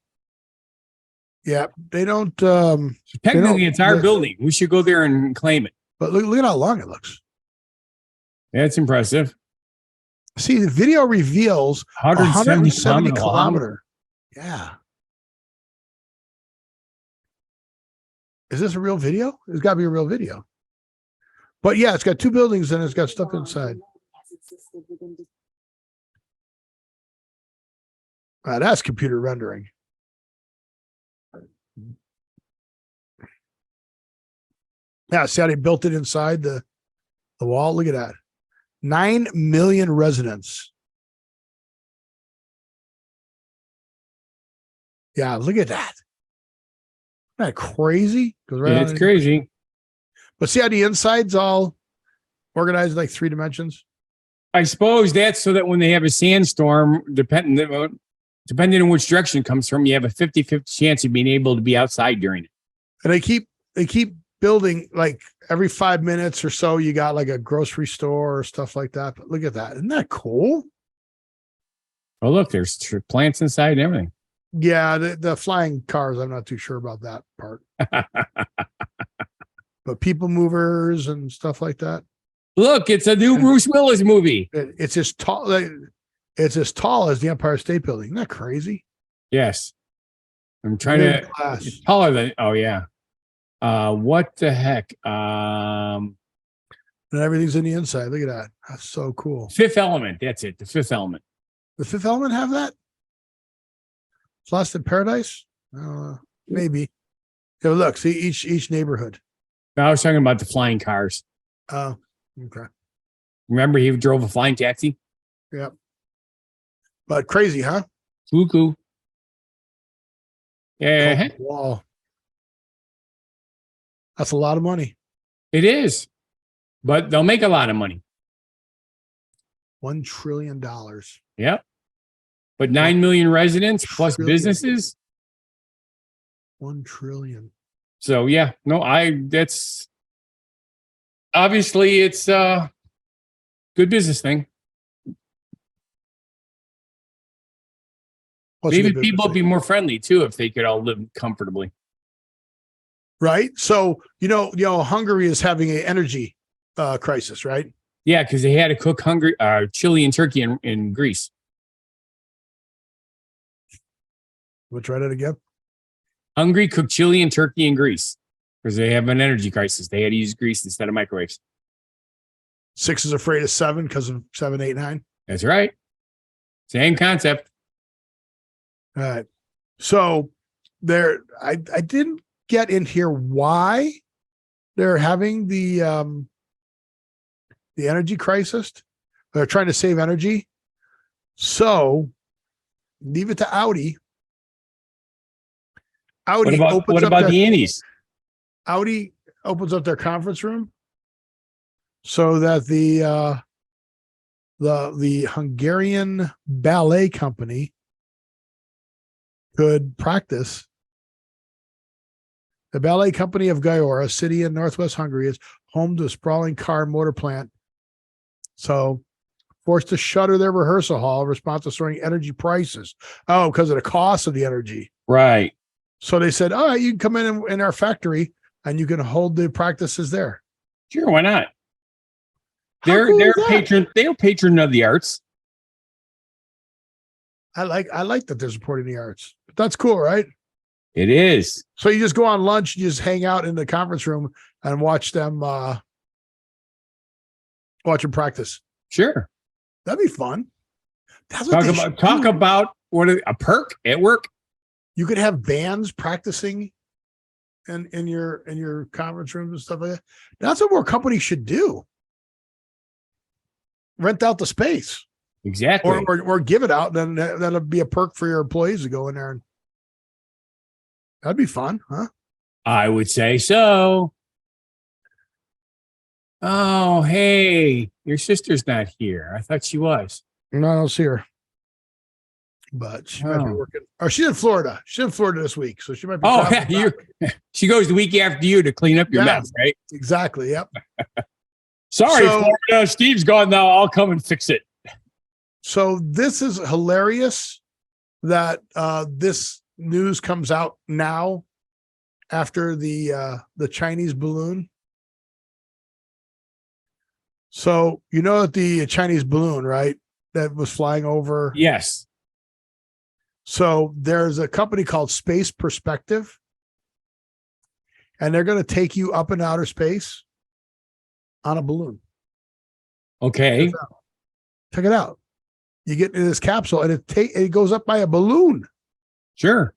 Speaker 1: Yeah, they don't.
Speaker 2: Technically, it's our building. We should go there and claim it.
Speaker 1: But look at how long it looks.
Speaker 2: That's impressive.
Speaker 1: See, the video reveals 170 kilometer. Yeah. Is this a real video? It's got to be a real video. But yeah, it's got 2 buildings and it's got stuff inside. That's computer rendering. Yeah, see how they built it inside the wall? Look at that. 9 million residents. Yeah, look at that. Isn't that crazy? Goes right
Speaker 2: Yeah,
Speaker 1: on
Speaker 2: it's
Speaker 1: in.
Speaker 2: crazy.
Speaker 1: But see how the inside's all organized in like 3 dimensions?
Speaker 2: I suppose that's so that when they have a sandstorm, depending on which direction it comes from, you have a 50-50 chance of being able to be outside during it.
Speaker 1: And they keep building, like every 5 minutes or so, you got like a grocery store or stuff like that. But look at that. Isn't that cool?
Speaker 2: Oh, look, there's plants inside and everything.
Speaker 1: Yeah, the flying cars, I'm not too sure about that part. But people movers and stuff like that.
Speaker 2: Look, it's a new Bruce Willis movie.
Speaker 1: It's as tall. It's as tall as the Empire State Building. Isn't that crazy?
Speaker 2: Yes. I'm trying to. It's taller than. Oh yeah. What the heck?
Speaker 1: And everything's in the inside. Look at that. That's so cool.
Speaker 2: Fifth Element. That's it. The Fifth Element.
Speaker 1: The Fifth Element have that? Lost in Paradise? Maybe. Yeah, look, see each neighborhood.
Speaker 2: No, I was talking about the flying cars.
Speaker 1: Oh, okay.
Speaker 2: Remember he drove a flying taxi?
Speaker 1: Yep. But crazy, huh?
Speaker 2: Cuckoo. Yeah.
Speaker 1: Wow. That's a lot of money.
Speaker 2: It is. But they'll make a lot of money.
Speaker 1: $1 trillion.
Speaker 2: Yep. But 9 million residents plus businesses.
Speaker 1: 1 trillion.
Speaker 2: So yeah, no, that's obviously it's a good business thing. Maybe people would be more friendly too if they could all live comfortably.
Speaker 1: Right. So you know, Hungary is having an energy crisis, right?
Speaker 2: Yeah, because they had to cook chili and turkey in Greece.
Speaker 1: We'll try that again.
Speaker 2: Hungary cooked chili and turkey in Greece because they have an energy crisis. They had to use grease instead of microwaves.
Speaker 1: 6 is afraid of 7 because of 7, 8, 9.
Speaker 2: That's right. Same concept.
Speaker 1: All right. So I didn't get in here why they're having the energy crisis. They're trying to save energy. So leave it to Audi. Audi
Speaker 2: what about the Indies?
Speaker 1: Audi opens up their conference room so that the Hungarian ballet company could practice. The ballet company of Győr, a city in northwest Hungary, is home to a sprawling car and motor plant. So forced to shutter their rehearsal hall in response to soaring energy prices. Oh, because of the cost of the energy.
Speaker 2: Right.
Speaker 1: So they said, all right, you can come in our factory and you can hold the practices there.
Speaker 2: Sure, why not? They're patron of the arts.
Speaker 1: I like that they're supporting the arts. That's cool, right?
Speaker 2: It is.
Speaker 1: So you just go on lunch, you just hang out in the conference room and watch them practice.
Speaker 2: Sure.
Speaker 1: That'd be fun. That's what
Speaker 2: talk about what a perk at work.
Speaker 1: You could have bands practicing in your conference rooms and stuff like that. That's what more companies should do. Rent out the space.
Speaker 2: Exactly.
Speaker 1: Or give it out, then that'll be a perk for your employees to go in there. And that'd be fun, huh?
Speaker 2: I would say so. Oh, hey, your sister's not here. I thought she was.
Speaker 1: No, I don't see her. But she might be working. Or she's in Florida. She's in Florida this week. So she might be.
Speaker 2: Oh, yeah, she goes the week after you to clean up your mess, right?
Speaker 1: Exactly. Yep.
Speaker 2: Sorry, Florida. Steve's gone now. I'll come and fix it.
Speaker 1: So this is hilarious that this news comes out now after the Chinese balloon. So you know that the Chinese balloon, right, that was flying over.
Speaker 2: Yes.
Speaker 1: So there's a company called Space Perspective, and they're going to take you up in outer space on a balloon.
Speaker 2: Okay.
Speaker 1: Check it out. You get in this capsule, and it goes up by a balloon.
Speaker 2: Sure.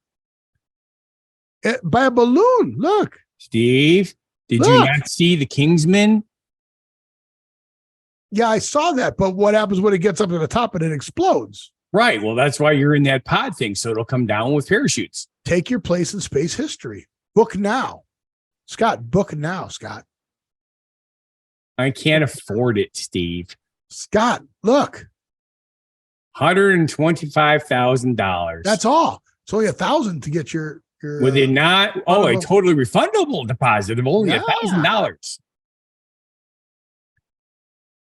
Speaker 1: By a balloon. Look.
Speaker 2: Steve, did you not see the Kingsman?
Speaker 1: Yeah, I saw that. But what happens when it gets up to the top and it explodes?
Speaker 2: Right. Well, that's why you're in that pod thing. So it'll come down with parachutes.
Speaker 1: Take your place in space history. Book now. Scott, book now, Scott.
Speaker 2: I can't afford it, Steve.
Speaker 1: Scott, look.
Speaker 2: $125,000.
Speaker 1: That's all. It's only $1,000 to get your
Speaker 2: Would it not? Oh, a totally refundable deposit of only $1,000.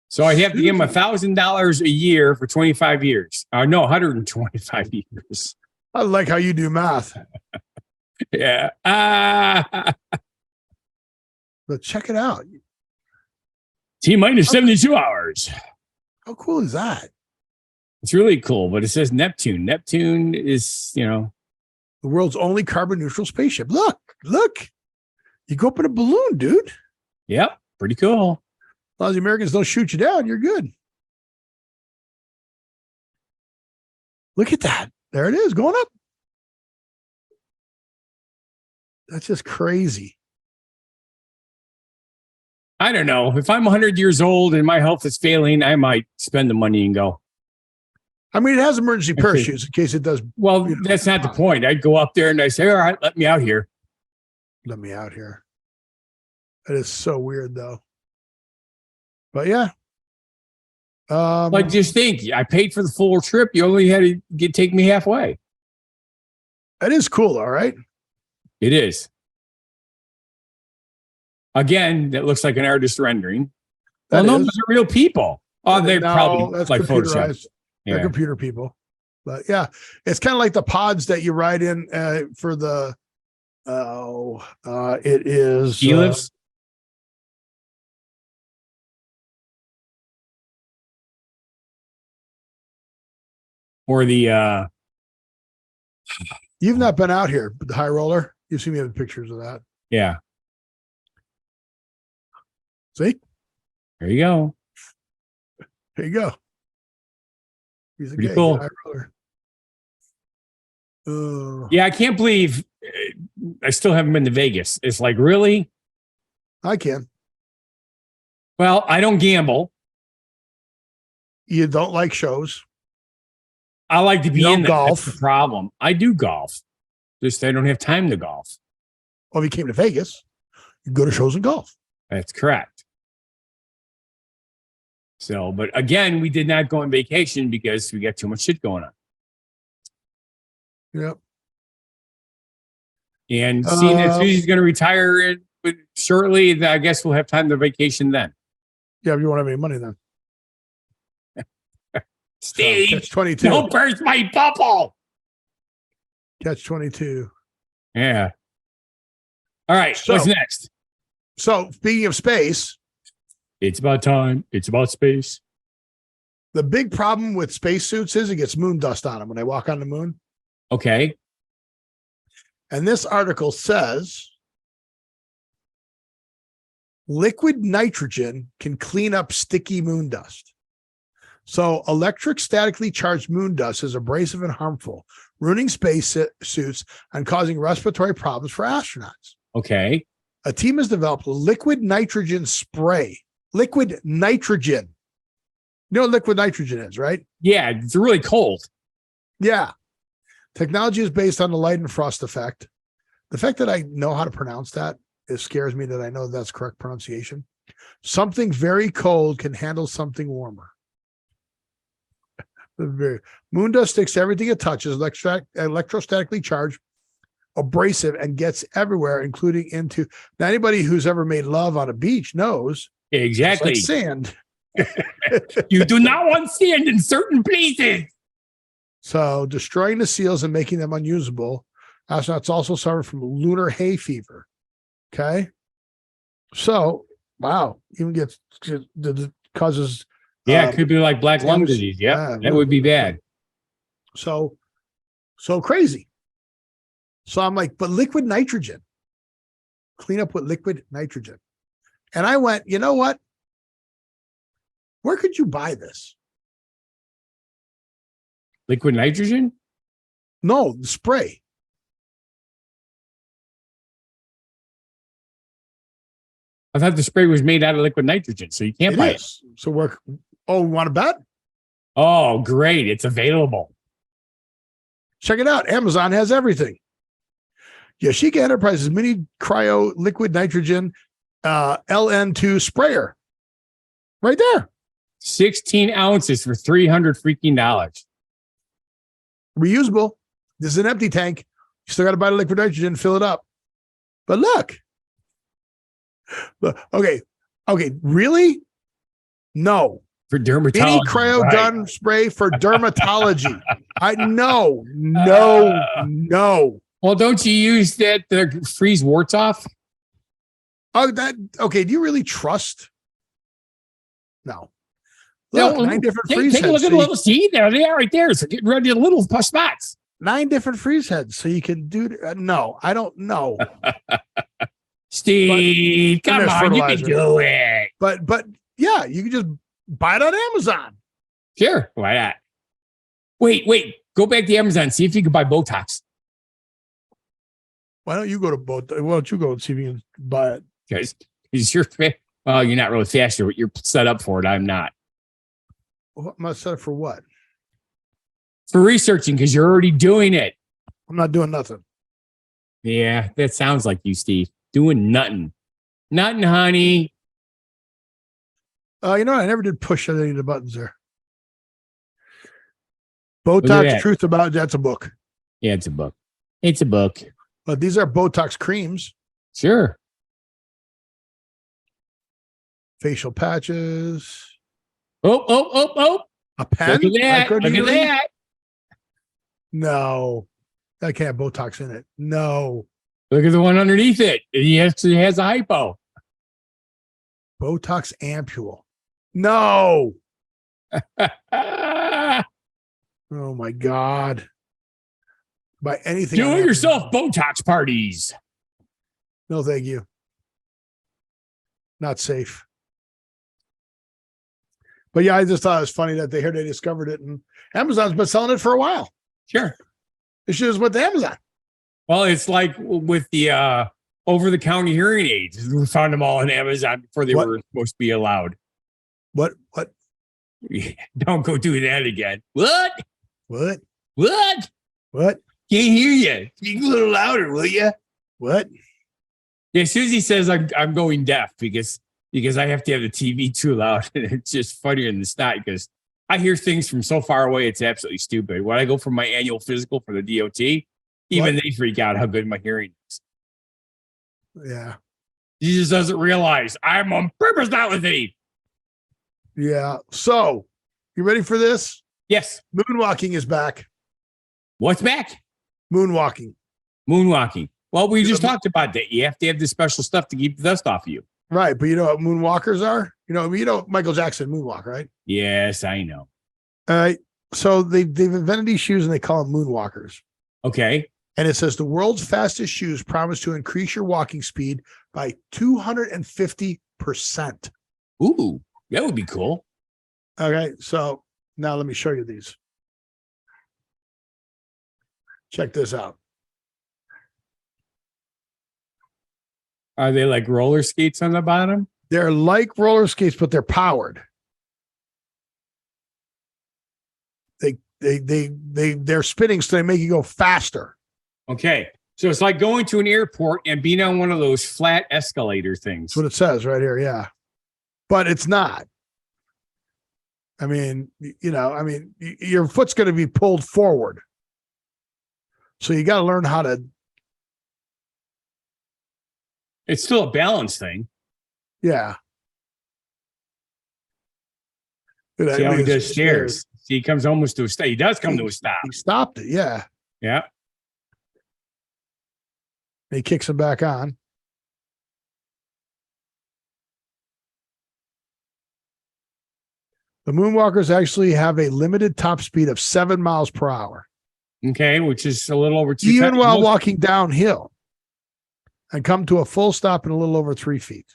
Speaker 2: So I have to give him $1,000 a year for 25 years. No, 125 years.
Speaker 1: I like how you do math.
Speaker 2: Yeah.
Speaker 1: But check it out.
Speaker 2: T-minus 72 hours.
Speaker 1: How cool is that?
Speaker 2: It's really cool, but it says Neptune. Neptune is,
Speaker 1: the world's only carbon neutral spaceship. Look. You go up in a balloon, dude.
Speaker 2: Yep. Pretty cool.
Speaker 1: As long as the Americans don't shoot you down, you're good. Look at that. There it is, going up. That's just crazy.
Speaker 2: I don't know. If I'm 100 years old and my health is failing, I might spend the money and go.
Speaker 1: I mean, it has emergency parachutes in case it does.
Speaker 2: Well, that's not the point. I'd go up there and I say, all right, let me out here.
Speaker 1: Let me out here. That is so weird, though. But yeah.
Speaker 2: But just think, I paid for the full trip. You only had to take me halfway.
Speaker 1: That is cool, all right.
Speaker 2: It is. Again, that looks like an artist rendering. Well, no, those are real people. Oh, they're probably
Speaker 1: that's
Speaker 2: like
Speaker 1: Photoshop.
Speaker 2: Yeah.
Speaker 1: They're computer people. But yeah, it's kind of like the pods that you ride in for the. It is
Speaker 2: Ellipse. Or the
Speaker 1: you've not been out here, but the high roller. You've seen me have pictures of that.
Speaker 2: Yeah.
Speaker 1: See?
Speaker 2: There you go.
Speaker 1: There you go. He's a
Speaker 2: pretty cool.
Speaker 1: High roller.
Speaker 2: Yeah, I can't believe I still haven't been to Vegas. It's like, really?
Speaker 1: I can.
Speaker 2: Well, I don't gamble.
Speaker 1: You don't like shows.
Speaker 2: I like to be in
Speaker 1: golf.
Speaker 2: That's the problem. I do golf. Just I don't have time to golf.
Speaker 1: Well, if you came to Vegas, you go to shows and golf.
Speaker 2: That's correct. So, but again, we did not go on vacation because we got too much shit going on.
Speaker 1: Yep.
Speaker 2: And seeing that Susie's going to retire shortly, I guess we'll have time to vacation then.
Speaker 1: Yeah, if you won't have any money then.
Speaker 2: Steve,
Speaker 1: catch 22.
Speaker 2: Don't burst my bubble.
Speaker 1: Catch 22.
Speaker 2: Yeah. All right. So, what's next?
Speaker 1: So, speaking of space,
Speaker 2: it's about time. It's about space.
Speaker 1: The big problem with spacesuits is it gets moon dust on them when they walk on the moon.
Speaker 2: Okay.
Speaker 1: And this article says liquid nitrogen can clean up sticky moon dust. So electrostatically charged moon dust is abrasive and harmful, ruining space suits and causing respiratory problems for astronauts.
Speaker 2: Okay.
Speaker 1: A team has developed liquid nitrogen spray. Liquid nitrogen. You know what liquid nitrogen is, right?
Speaker 2: Yeah, it's really cold.
Speaker 1: Yeah. Technology is based on the Leidenfrost effect. The fact that I know how to pronounce that, it scares me that I know that's correct pronunciation. Something very cold can handle something warmer. Moon dust sticks to everything it touches, electrostatically charged, abrasive, and gets everywhere, including into. Now, anybody who's ever made love on a beach knows.
Speaker 2: Exactly.
Speaker 1: Like sand.
Speaker 2: You do not want sand in certain places.
Speaker 1: So, destroying the seals and making them unusable. Astronauts also suffer from lunar hay fever. Okay. So, wow. Even causes.
Speaker 2: Yeah, it could be like black lung disease. Yeah, that would be bad.
Speaker 1: So crazy. So I'm like, but liquid nitrogen. clean up with liquid nitrogen. And I went, you know what? Where could you buy this?
Speaker 2: Liquid nitrogen?
Speaker 1: No, the spray.
Speaker 2: I thought the spray was made out of liquid nitrogen, so you can't buy it.
Speaker 1: So we want to bet?
Speaker 2: Oh, great. It's available.
Speaker 1: Check it out. Amazon has everything. Yashica Enterprises mini cryo liquid nitrogen LN2 sprayer. Right there.
Speaker 2: 16 ounces for $300 freaking dollars.
Speaker 1: Reusable. This is an empty tank. You still got to buy the liquid nitrogen, fill it up. But look. Okay. Really? No.
Speaker 2: For dermatology.
Speaker 1: Mini cryo gun spray for dermatology. No.
Speaker 2: Well, don't you use that to freeze warts off?
Speaker 1: Okay. Do you really trust? No. Look,
Speaker 2: No,
Speaker 1: 9 different freeze heads.
Speaker 2: Take a look at the little, see, there they are right there. So get ready to little spots.
Speaker 1: 9 different freeze heads. So you can do, no, I don't know.
Speaker 2: Steve, come on, you can do it.
Speaker 1: But yeah, you can just buy it on Amazon.
Speaker 2: Sure, why not? Wait, go back to Amazon, see if you can buy Botox.
Speaker 1: Why don't you go to Botox? Why don't you go and see if you can buy it?
Speaker 2: Because you're not really fast. You're set up for it. I'm not.
Speaker 1: Well, am I set up for what?
Speaker 2: For researching, because you're already doing it.
Speaker 1: I'm not doing nothing.
Speaker 2: Yeah, that sounds like you, Steve. Doing nothing. Nothing, honey.
Speaker 1: You know what? I never did push any of the buttons there. Botox Truth About, that's a book.
Speaker 2: Yeah, it's a book. It's a book.
Speaker 1: But these are Botox creams.
Speaker 2: Sure.
Speaker 1: Facial patches.
Speaker 2: Oh.
Speaker 1: A pen?
Speaker 2: Look at that.
Speaker 1: No. That can't have Botox in it. No.
Speaker 2: Look at the one underneath it. He actually has a hypo.
Speaker 1: Botox ampule. No. Oh my God. By anything.
Speaker 2: Do it yourself Botox parties.
Speaker 1: No, thank you. Not safe. But yeah, I just thought it was funny that they discovered it, and Amazon's been selling it for a while.
Speaker 2: Sure.
Speaker 1: It should have went to Amazon.
Speaker 2: Well, it's like with the over-the-counter hearing aids. We found them all on Amazon before they were supposed to be allowed.
Speaker 1: What?
Speaker 2: Don't go do that again. What?
Speaker 1: What?
Speaker 2: Can't hear you. Speak a little louder, will you?
Speaker 1: What?
Speaker 2: Yeah, Susie says I'm going deaf because I have to have the TV too loud. And it's just funnier than it's not because I hear things from so far away. It's absolutely stupid. When I go for my annual physical for the DOT, even they freak out how good my hearing is.
Speaker 1: Yeah.
Speaker 2: He just doesn't realize I'm on purpose not listening.
Speaker 1: Yeah. So, you ready for this?
Speaker 2: Yes.
Speaker 1: Moonwalking is back.
Speaker 2: What's back?
Speaker 1: Moonwalking.
Speaker 2: Well, we just talked about that. You have to have this special stuff to keep the dust off of you.
Speaker 1: Right. But you know what moonwalkers are? You know Michael Jackson moonwalk, right?
Speaker 2: Yes, I know.
Speaker 1: All right. So they've invented these shoes and they call them moonwalkers.
Speaker 2: Okay.
Speaker 1: And it says the world's fastest shoes promise to increase your walking speed by 250%.
Speaker 2: Ooh, that would be cool.
Speaker 1: Okay. So now let me show you these. Check this out.
Speaker 2: Are they like roller skates on the bottom?
Speaker 1: They're like roller skates, but they're powered. They're spinning, so they make you go faster.
Speaker 2: Okay. So it's like going to an airport and being on one of those flat escalator things.
Speaker 1: That's what it says right here. Yeah. But it's not. I mean, your foot's going to be pulled forward. So you got to learn how to.
Speaker 2: It's still a balance thing.
Speaker 1: Yeah.
Speaker 2: See how he does stairs. See, he comes almost to a stop. He does come to a stop.
Speaker 1: He stopped it. Yeah.
Speaker 2: Yeah.
Speaker 1: He kicks him back on. The moonwalkers actually have a limited top speed of 7 miles per hour.
Speaker 2: Okay, which is a little over 2
Speaker 1: even while walking downhill. and come to a full stop in a little over 3 feet.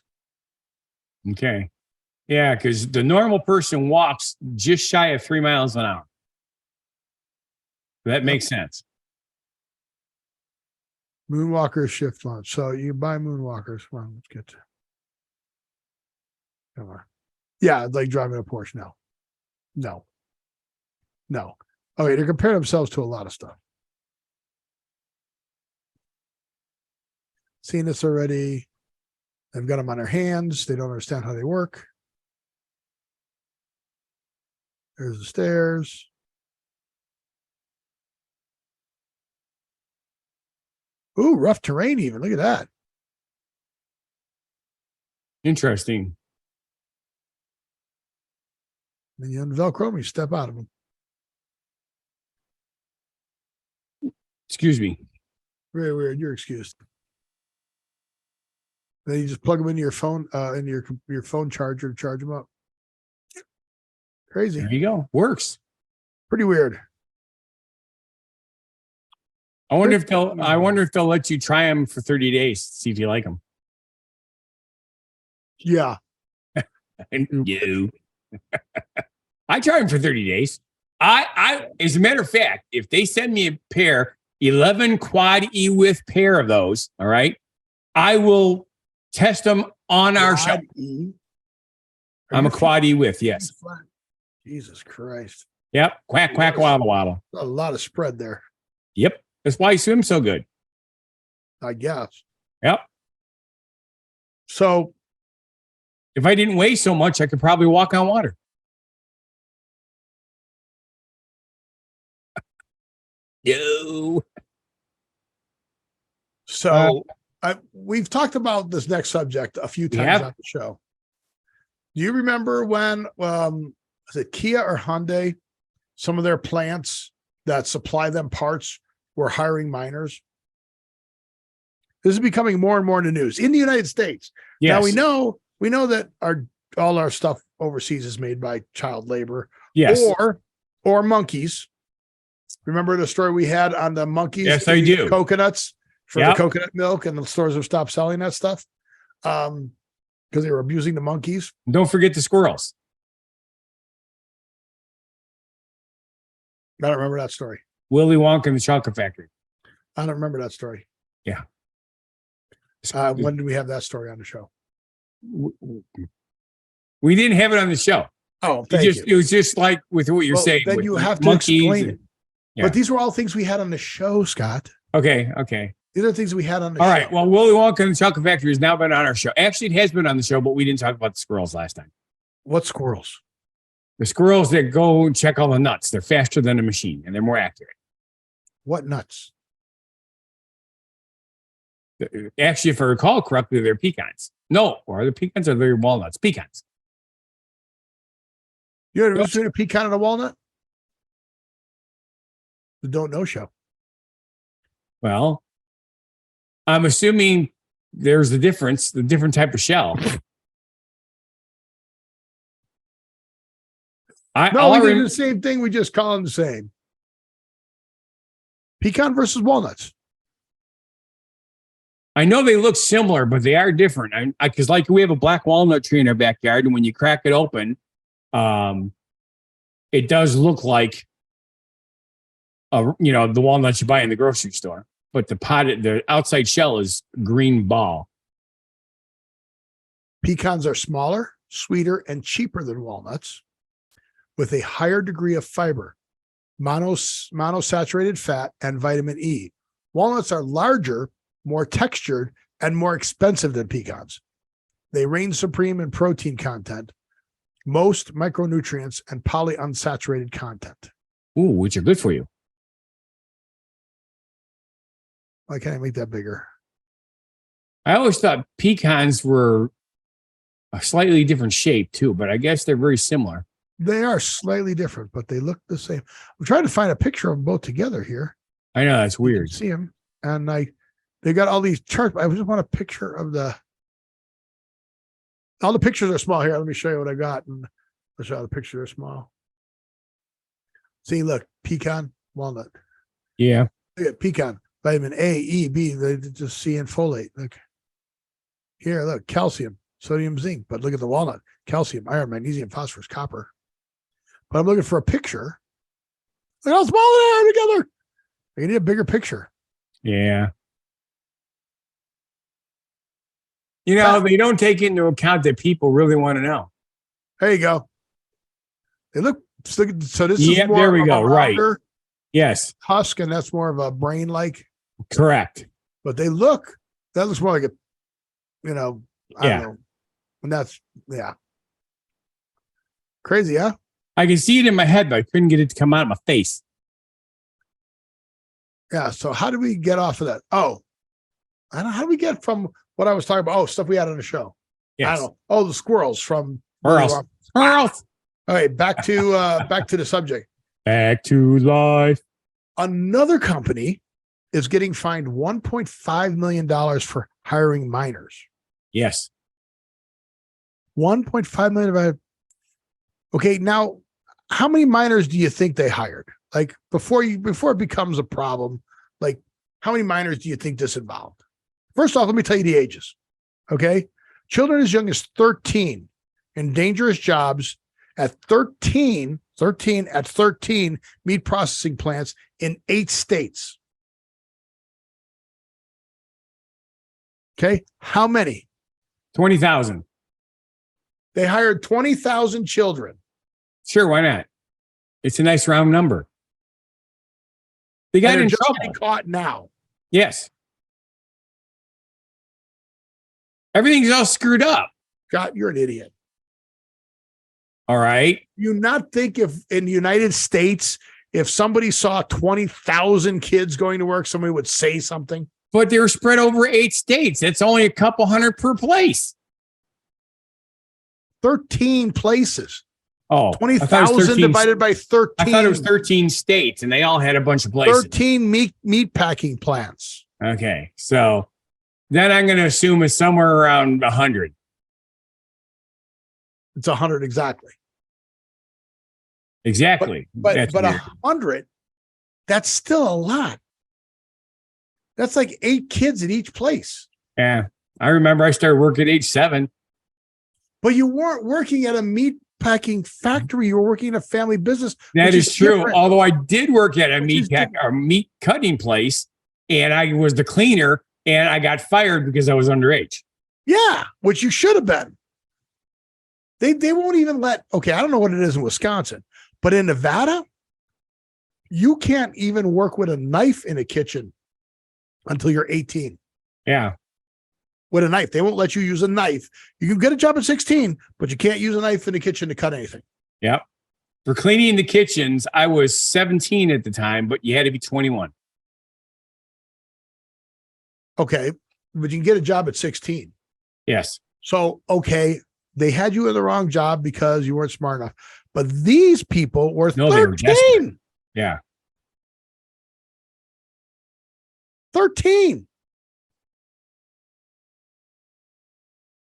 Speaker 2: Okay. Yeah, because the normal person walks just shy of 3 miles an hour. That makes sense.
Speaker 1: Moonwalkers shift launch. So you buy moonwalkers. Come on, let's get to. Come on. Yeah, like driving a Porsche. No. Okay, they're comparing themselves to a lot of stuff. Seen this already. They've got them on their hands. They don't understand how they work. There's the stairs. Ooh, rough terrain even. Look at that.
Speaker 2: Interesting.
Speaker 1: Then you Velcro them, you step out of them.
Speaker 2: Excuse me.
Speaker 1: Very weird. You're excused. Then you just plug them into your phone, into your phone charger to charge them up. Crazy.
Speaker 2: There you go. Works.
Speaker 1: Pretty weird.
Speaker 2: I wonder if they'll let you try them for 30 days, see if you like them.
Speaker 1: Yeah.
Speaker 2: And you. I try them for 30 days. I as a matter of fact, if they send me a pair, 11 quad E-width pair of those, all right, I will test them on our show. I'm a quad E-width, yes.
Speaker 1: Jesus Christ.
Speaker 2: Yep. Quack, quack, waddle, waddle.
Speaker 1: A lot of spread there.
Speaker 2: Yep. That's why you swim so good.
Speaker 1: I guess.
Speaker 2: Yep.
Speaker 1: So
Speaker 2: if I didn't weigh so much, I could probably walk on water. Yo.
Speaker 1: So we've talked about this next subject a few times on the show. Do you remember when was it Kia or Hyundai? Some of their plants that supply them parts were hiring minors. This is becoming more and more in the news in the United States.
Speaker 2: Yes.
Speaker 1: Now we know that all our stuff overseas is made by child labor.
Speaker 2: Yes.
Speaker 1: Or monkeys. Remember the story we had on the monkeys?
Speaker 2: Yes, I do.
Speaker 1: Coconuts for the coconut milk, and the stores have stopped selling that stuff because they were abusing the monkeys.
Speaker 2: Don't forget the squirrels.
Speaker 1: I don't remember that story.
Speaker 2: Willy Wonka and the Chocolate Factory.
Speaker 1: I don't remember that story.
Speaker 2: Yeah.
Speaker 1: When did we have that story on the show?
Speaker 2: We didn't have it on the show.
Speaker 1: Oh,
Speaker 2: It was just like with what you're saying.
Speaker 1: Then you have to explain it. Yeah. But these were all things we had on the show, Scott.
Speaker 2: Okay.
Speaker 1: These are things we had on the show.
Speaker 2: All right. Well, Willy Wonka and the Chocolate Factory has now been on our show. Actually, it has been on the show, but we didn't talk about the squirrels last time.
Speaker 1: What squirrels?
Speaker 2: The squirrels that go and check all the nuts. They're faster than a machine, and they're more accurate.
Speaker 1: What nuts?
Speaker 2: Actually, if I recall correctly, they're pecans. No, or the pecans are very walnuts. Pecans.
Speaker 1: You ever seen a pecan and a walnut? The Don't Know Show.
Speaker 2: Well, I'm assuming there's the different type of shell.
Speaker 1: We did the same thing. We just call them the same. Pecan versus walnuts.
Speaker 2: I know they look similar, but they are different. Because like we have a black walnut tree in our backyard, and when you crack it open, it does look like the walnuts you buy in the grocery store. But the outside shell is green ball.
Speaker 1: Pecans are smaller, sweeter, and cheaper than walnuts, with a higher degree of fiber, monosaturated fat, and vitamin E. Walnuts are larger, more textured, and more expensive than pecans. They reign supreme in protein content, most micronutrients, and polyunsaturated content.
Speaker 2: Ooh, which are good for you.
Speaker 1: Why can't I make that bigger?
Speaker 2: I always thought pecans were a slightly different shape too, but I guess they're very similar.
Speaker 1: They are slightly different, but they look the same. I'm trying to find a picture of them both together here.
Speaker 2: I know, that's weird.
Speaker 1: See them, and they got all these charts. I just want a picture of all the pictures are small here. Let me show you what I got, and I'll show you the pictures are small. See, look, pecan, walnut.
Speaker 2: Yeah.
Speaker 1: Look at pecan, vitamin A, E, B, they just C and folate. Look. Here, look, calcium, sodium, zinc. But look at the walnut: calcium, iron, magnesium, phosphorus, copper. But I'm looking for a picture. Look how small they are together. You need a bigger picture.
Speaker 2: Yeah. You know, they don't take into account that people really want to know.
Speaker 1: There you go. They look so. This is
Speaker 2: Yep,
Speaker 1: more
Speaker 2: there we
Speaker 1: of
Speaker 2: go.
Speaker 1: a
Speaker 2: Right.
Speaker 1: rounder
Speaker 2: Yes.
Speaker 1: husk, and that's more of a brain-like.
Speaker 2: Correct.
Speaker 1: But they look. That looks more like a, I don't know. And that's crazy, huh?
Speaker 2: I can see it in my head, but I couldn't get it to come out of my face.
Speaker 1: Yeah. So how do we get off of that? Oh, I don't know. How do we get from what I was talking about? Oh, stuff we had on the show.
Speaker 2: Yes.
Speaker 1: I don't know. Oh, the squirrels from
Speaker 2: Squirrels. Squirrels.
Speaker 1: All right, back to the subject.
Speaker 2: Back to life.
Speaker 1: Another company is getting fined $1.5 million for hiring minors.
Speaker 2: Yes.
Speaker 1: 1.5 million. Okay, now how many minors do you think they hired? Like before it becomes a problem, like how many minors do you think this involved? First off, let me tell you the ages. Okay. Children as young as 13 in dangerous jobs at 13 meat processing plants in 8 states. Okay. How many?
Speaker 2: 20,000.
Speaker 1: They hired 20,000 children.
Speaker 2: Sure, why not? It's a nice round number. They got in
Speaker 1: just
Speaker 2: trouble.
Speaker 1: getting caught now.
Speaker 2: Yes. Everything's all screwed up.
Speaker 1: God, you're an idiot.
Speaker 2: All right.
Speaker 1: You not think if in the United States, if somebody saw 20,000 kids going to work, somebody would say something?
Speaker 2: But they're spread over 8 states. It's only a couple hundred per place.
Speaker 1: 13 places.
Speaker 2: Oh,
Speaker 1: 20,000 divided by 13.
Speaker 2: I thought it was 13 states, and they all had a bunch of places.
Speaker 1: 13 meat packing plants.
Speaker 2: Okay, so then I'm going to assume it's somewhere around 100.
Speaker 1: It's 100 exactly.
Speaker 2: Exactly.
Speaker 1: But 100, that's still a lot. That's like 8 kids at each place.
Speaker 2: Yeah, I remember I started working at age 7.
Speaker 1: But you weren't working at a meat packing factory. You were working in a family business.
Speaker 2: That is true.
Speaker 1: Different.
Speaker 2: Although I did work at a meat cutting place, and I was the cleaner, and I got fired because I was underage.
Speaker 1: Yeah, which you should have been. They won't even let. Okay, I don't know what it is in Wisconsin, but in Nevada, you can't even work with a knife in a kitchen until you're 18.
Speaker 2: Yeah.
Speaker 1: With a knife. They won't let you use a knife. You can get a job at 16, but you can't use a knife in the kitchen to cut anything.
Speaker 2: Yep. For cleaning the kitchens, I was 17 at the time, but you had to be 21.
Speaker 1: Okay, but you can get a job at 16.
Speaker 2: Yes.
Speaker 1: So, okay, they had you in the wrong job because you weren't smart enough. But these people were 13.
Speaker 2: They were desperate. Yeah.
Speaker 1: 13.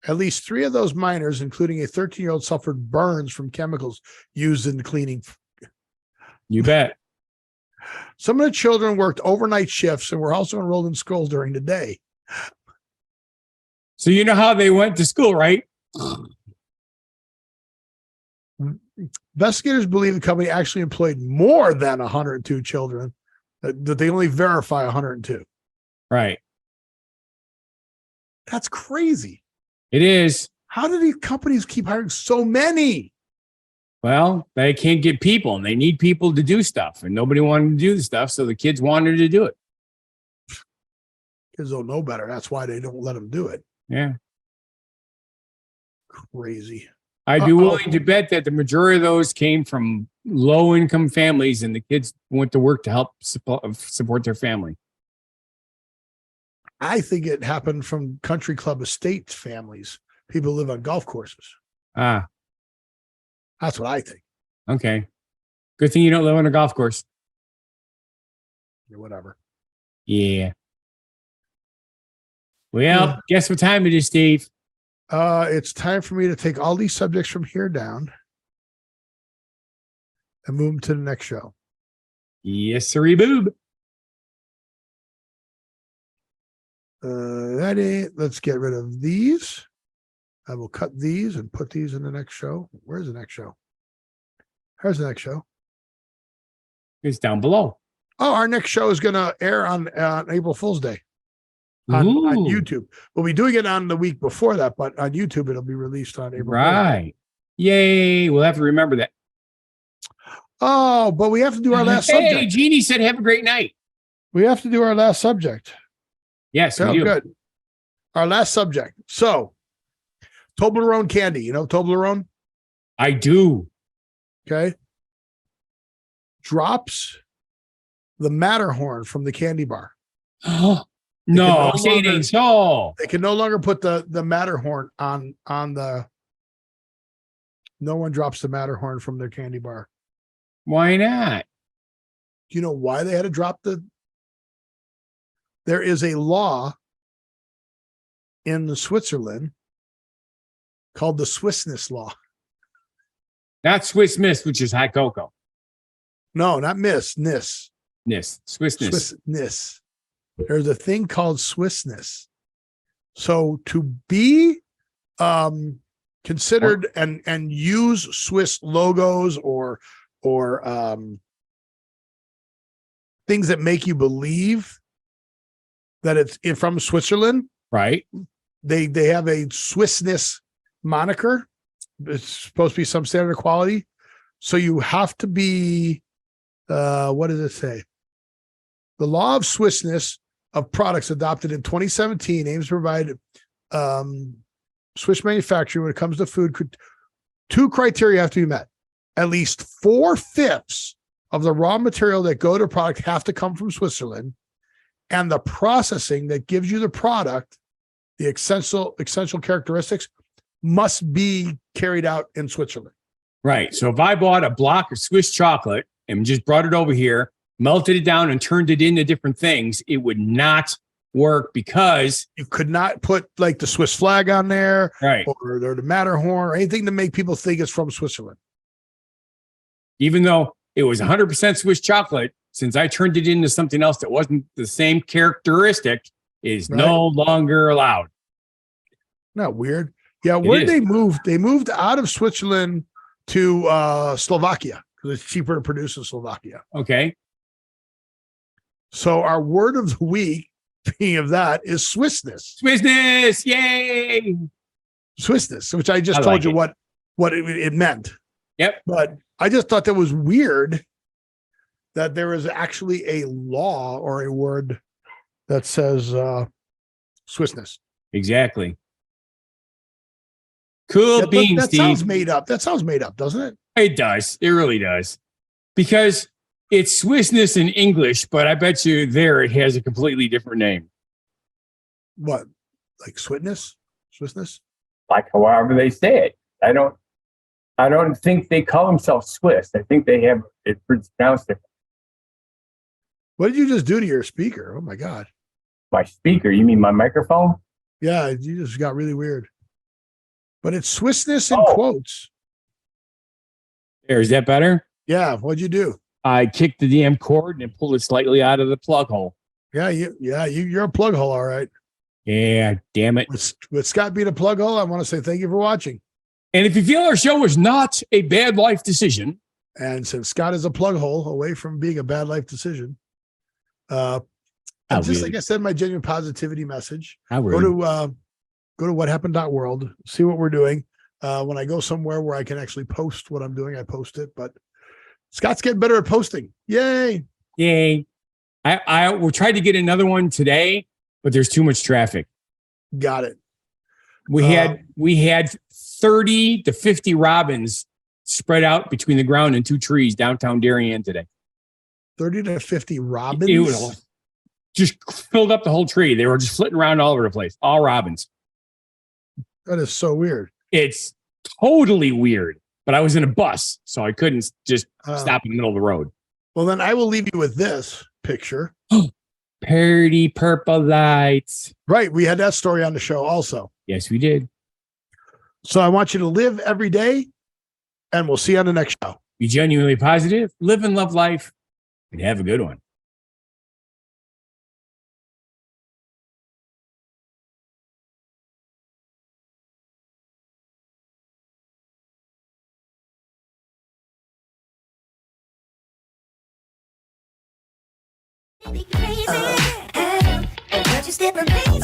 Speaker 1: At least 3 of those minors, including a 13-year-old, suffered burns from chemicals used in cleaning.
Speaker 2: You bet.
Speaker 1: Some of the children worked overnight shifts and were also enrolled in schools during the day.
Speaker 2: So you know how they went to school, right?
Speaker 1: Investigators believe the company actually employed more than 102 children, that they only verify 102.
Speaker 2: Right.
Speaker 1: That's crazy.
Speaker 2: It is.
Speaker 1: How do these companies keep hiring so many?
Speaker 2: Well, they can't get people, and they need people to do stuff, and nobody wanted to do the stuff, so the kids wanted to do it.
Speaker 1: Kids don't know better. That's why they don't let them do it.
Speaker 2: Yeah.
Speaker 1: Crazy.
Speaker 2: I'd be willing to bet that the majority of those came from low-income families, and the kids went to work to help support their family.
Speaker 1: I think it happened from country club estate families. People who live on golf courses.
Speaker 2: Ah.
Speaker 1: That's what I think.
Speaker 2: Okay. Good thing you don't live on a golf course.
Speaker 1: Or whatever.
Speaker 2: Yeah. Well, guess what time it is, Steve?
Speaker 1: It's time for me to take all these subjects from here down and move them to the next show.
Speaker 2: Yes, sirree boob.
Speaker 1: Let's get rid of these. I will cut these and put these in the next show. Where's the next show? Here's the next show.
Speaker 2: It's down below.
Speaker 1: Oh, our next show is going to air on April Fool's Day on YouTube. We'll be doing it on the week before that, but on YouTube, it'll be released on April.
Speaker 2: Right. Yay. We'll have to remember that.
Speaker 1: Oh, but we have to do our last subject.
Speaker 2: Hey, Jeannie said, have a great night.
Speaker 1: We have to do our last subject.
Speaker 2: Yes, we do.
Speaker 1: Good. Our last subject. So, Toblerone candy. You know Toblerone?
Speaker 2: I do.
Speaker 1: Okay. Drops the Matterhorn from the candy bar.
Speaker 2: No, say it ain't so.
Speaker 1: They can no longer put the Matterhorn on the. No one drops the Matterhorn from their candy bar.
Speaker 2: Why not?
Speaker 1: Do you know why they had to drop the? There is a law in Switzerland called the Swissness law.
Speaker 2: Not Swiss Miss, which is hot cocoa.
Speaker 1: No, not Miss. Nis.
Speaker 2: Swissness.
Speaker 1: Swissness. There's a thing called Swissness. So to be considered and use Swiss logos or things that make you believe that it's from Switzerland,
Speaker 2: right?
Speaker 1: They have a Swissness moniker. It's supposed to be some standard quality. So you have to be, what does it say? The law of Swissness of products adopted in 2017 aims to provide Swiss manufacturing when it comes to food. Two criteria have to be met. At least 4/5 of the raw material that go to a product have to come from Switzerland, and the processing that gives you the product, the essential characteristics, must be carried out in Switzerland.
Speaker 2: Right. So if I bought a block of Swiss chocolate and just brought it over here, melted it down and turned it into different things, it would not work because
Speaker 1: you could not put like the Swiss flag on there,
Speaker 2: right,
Speaker 1: or the Matterhorn or anything to make people think it's from Switzerland.
Speaker 2: Even though it was 100% Swiss chocolate, since I turned it into something else that wasn't the same characteristic, is no longer allowed.
Speaker 1: Not weird. Yeah, where they moved? They moved out of Switzerland to Slovakia because it's cheaper to produce in Slovakia.
Speaker 2: Okay.
Speaker 1: So our word of the week, speaking of that, is Swissness.
Speaker 2: Swissness, yay!
Speaker 1: Swissness, which I just told you what it meant.
Speaker 2: Yep.
Speaker 1: But I just thought that was weird that there is actually a law or a word that says Swissness.
Speaker 2: Exactly. Cool beans,
Speaker 1: that
Speaker 2: Steve.
Speaker 1: Sounds made up. That sounds made up, doesn't it?
Speaker 2: It does. It really does. Because it's Swissness in English, but I bet you there it has a completely different name.
Speaker 1: What? Like Swissness? Swissness?
Speaker 3: Like however they say it. I don't think they call themselves Swiss. I think they have it pronounced different.
Speaker 1: What did you just do to your speaker? Oh my God.
Speaker 3: My speaker? You mean my microphone?
Speaker 1: Yeah, you just got really weird. But it's Swissness in quotes.
Speaker 2: There, is that better?
Speaker 1: Yeah, what'd you do?
Speaker 2: I kicked the damn cord and pulled it slightly out of the plug hole.
Speaker 1: Yeah, you're a plug hole, all right.
Speaker 2: Yeah, damn it.
Speaker 1: With Scott being a plug hole, I want to say thank you for watching.
Speaker 2: And if you feel our show was not a bad life decision,
Speaker 1: and since Scott is a plug hole away from being a bad life decision, like I said, my genuine positivity message. Go to whathappened.world, see what we're doing. When I go somewhere where I can actually post what I'm doing, I post it. But Scott's getting better at posting. Yay.
Speaker 2: Yay. We tried to get another one today, but there's too much traffic.
Speaker 1: Got it.
Speaker 2: We had 30 to 50 robins spread out between the ground and two trees downtown Darien today.
Speaker 1: 30 to 50 robins?
Speaker 2: It was just filled up the whole tree. They were just flitting around all over the place. All robins.
Speaker 1: That is so weird.
Speaker 2: It's totally weird, but I was in a bus, so I couldn't just stop in the middle of the road.
Speaker 1: Well, then I will leave you with this picture.
Speaker 2: Pretty purple lights.
Speaker 1: Right. We had that story on the show also.
Speaker 2: Yes, we did.
Speaker 1: So I want you to live every day, and we'll see you on the next show.
Speaker 2: Be genuinely positive, live and love life, and have a good one.
Speaker 4: Crazy, but you still remain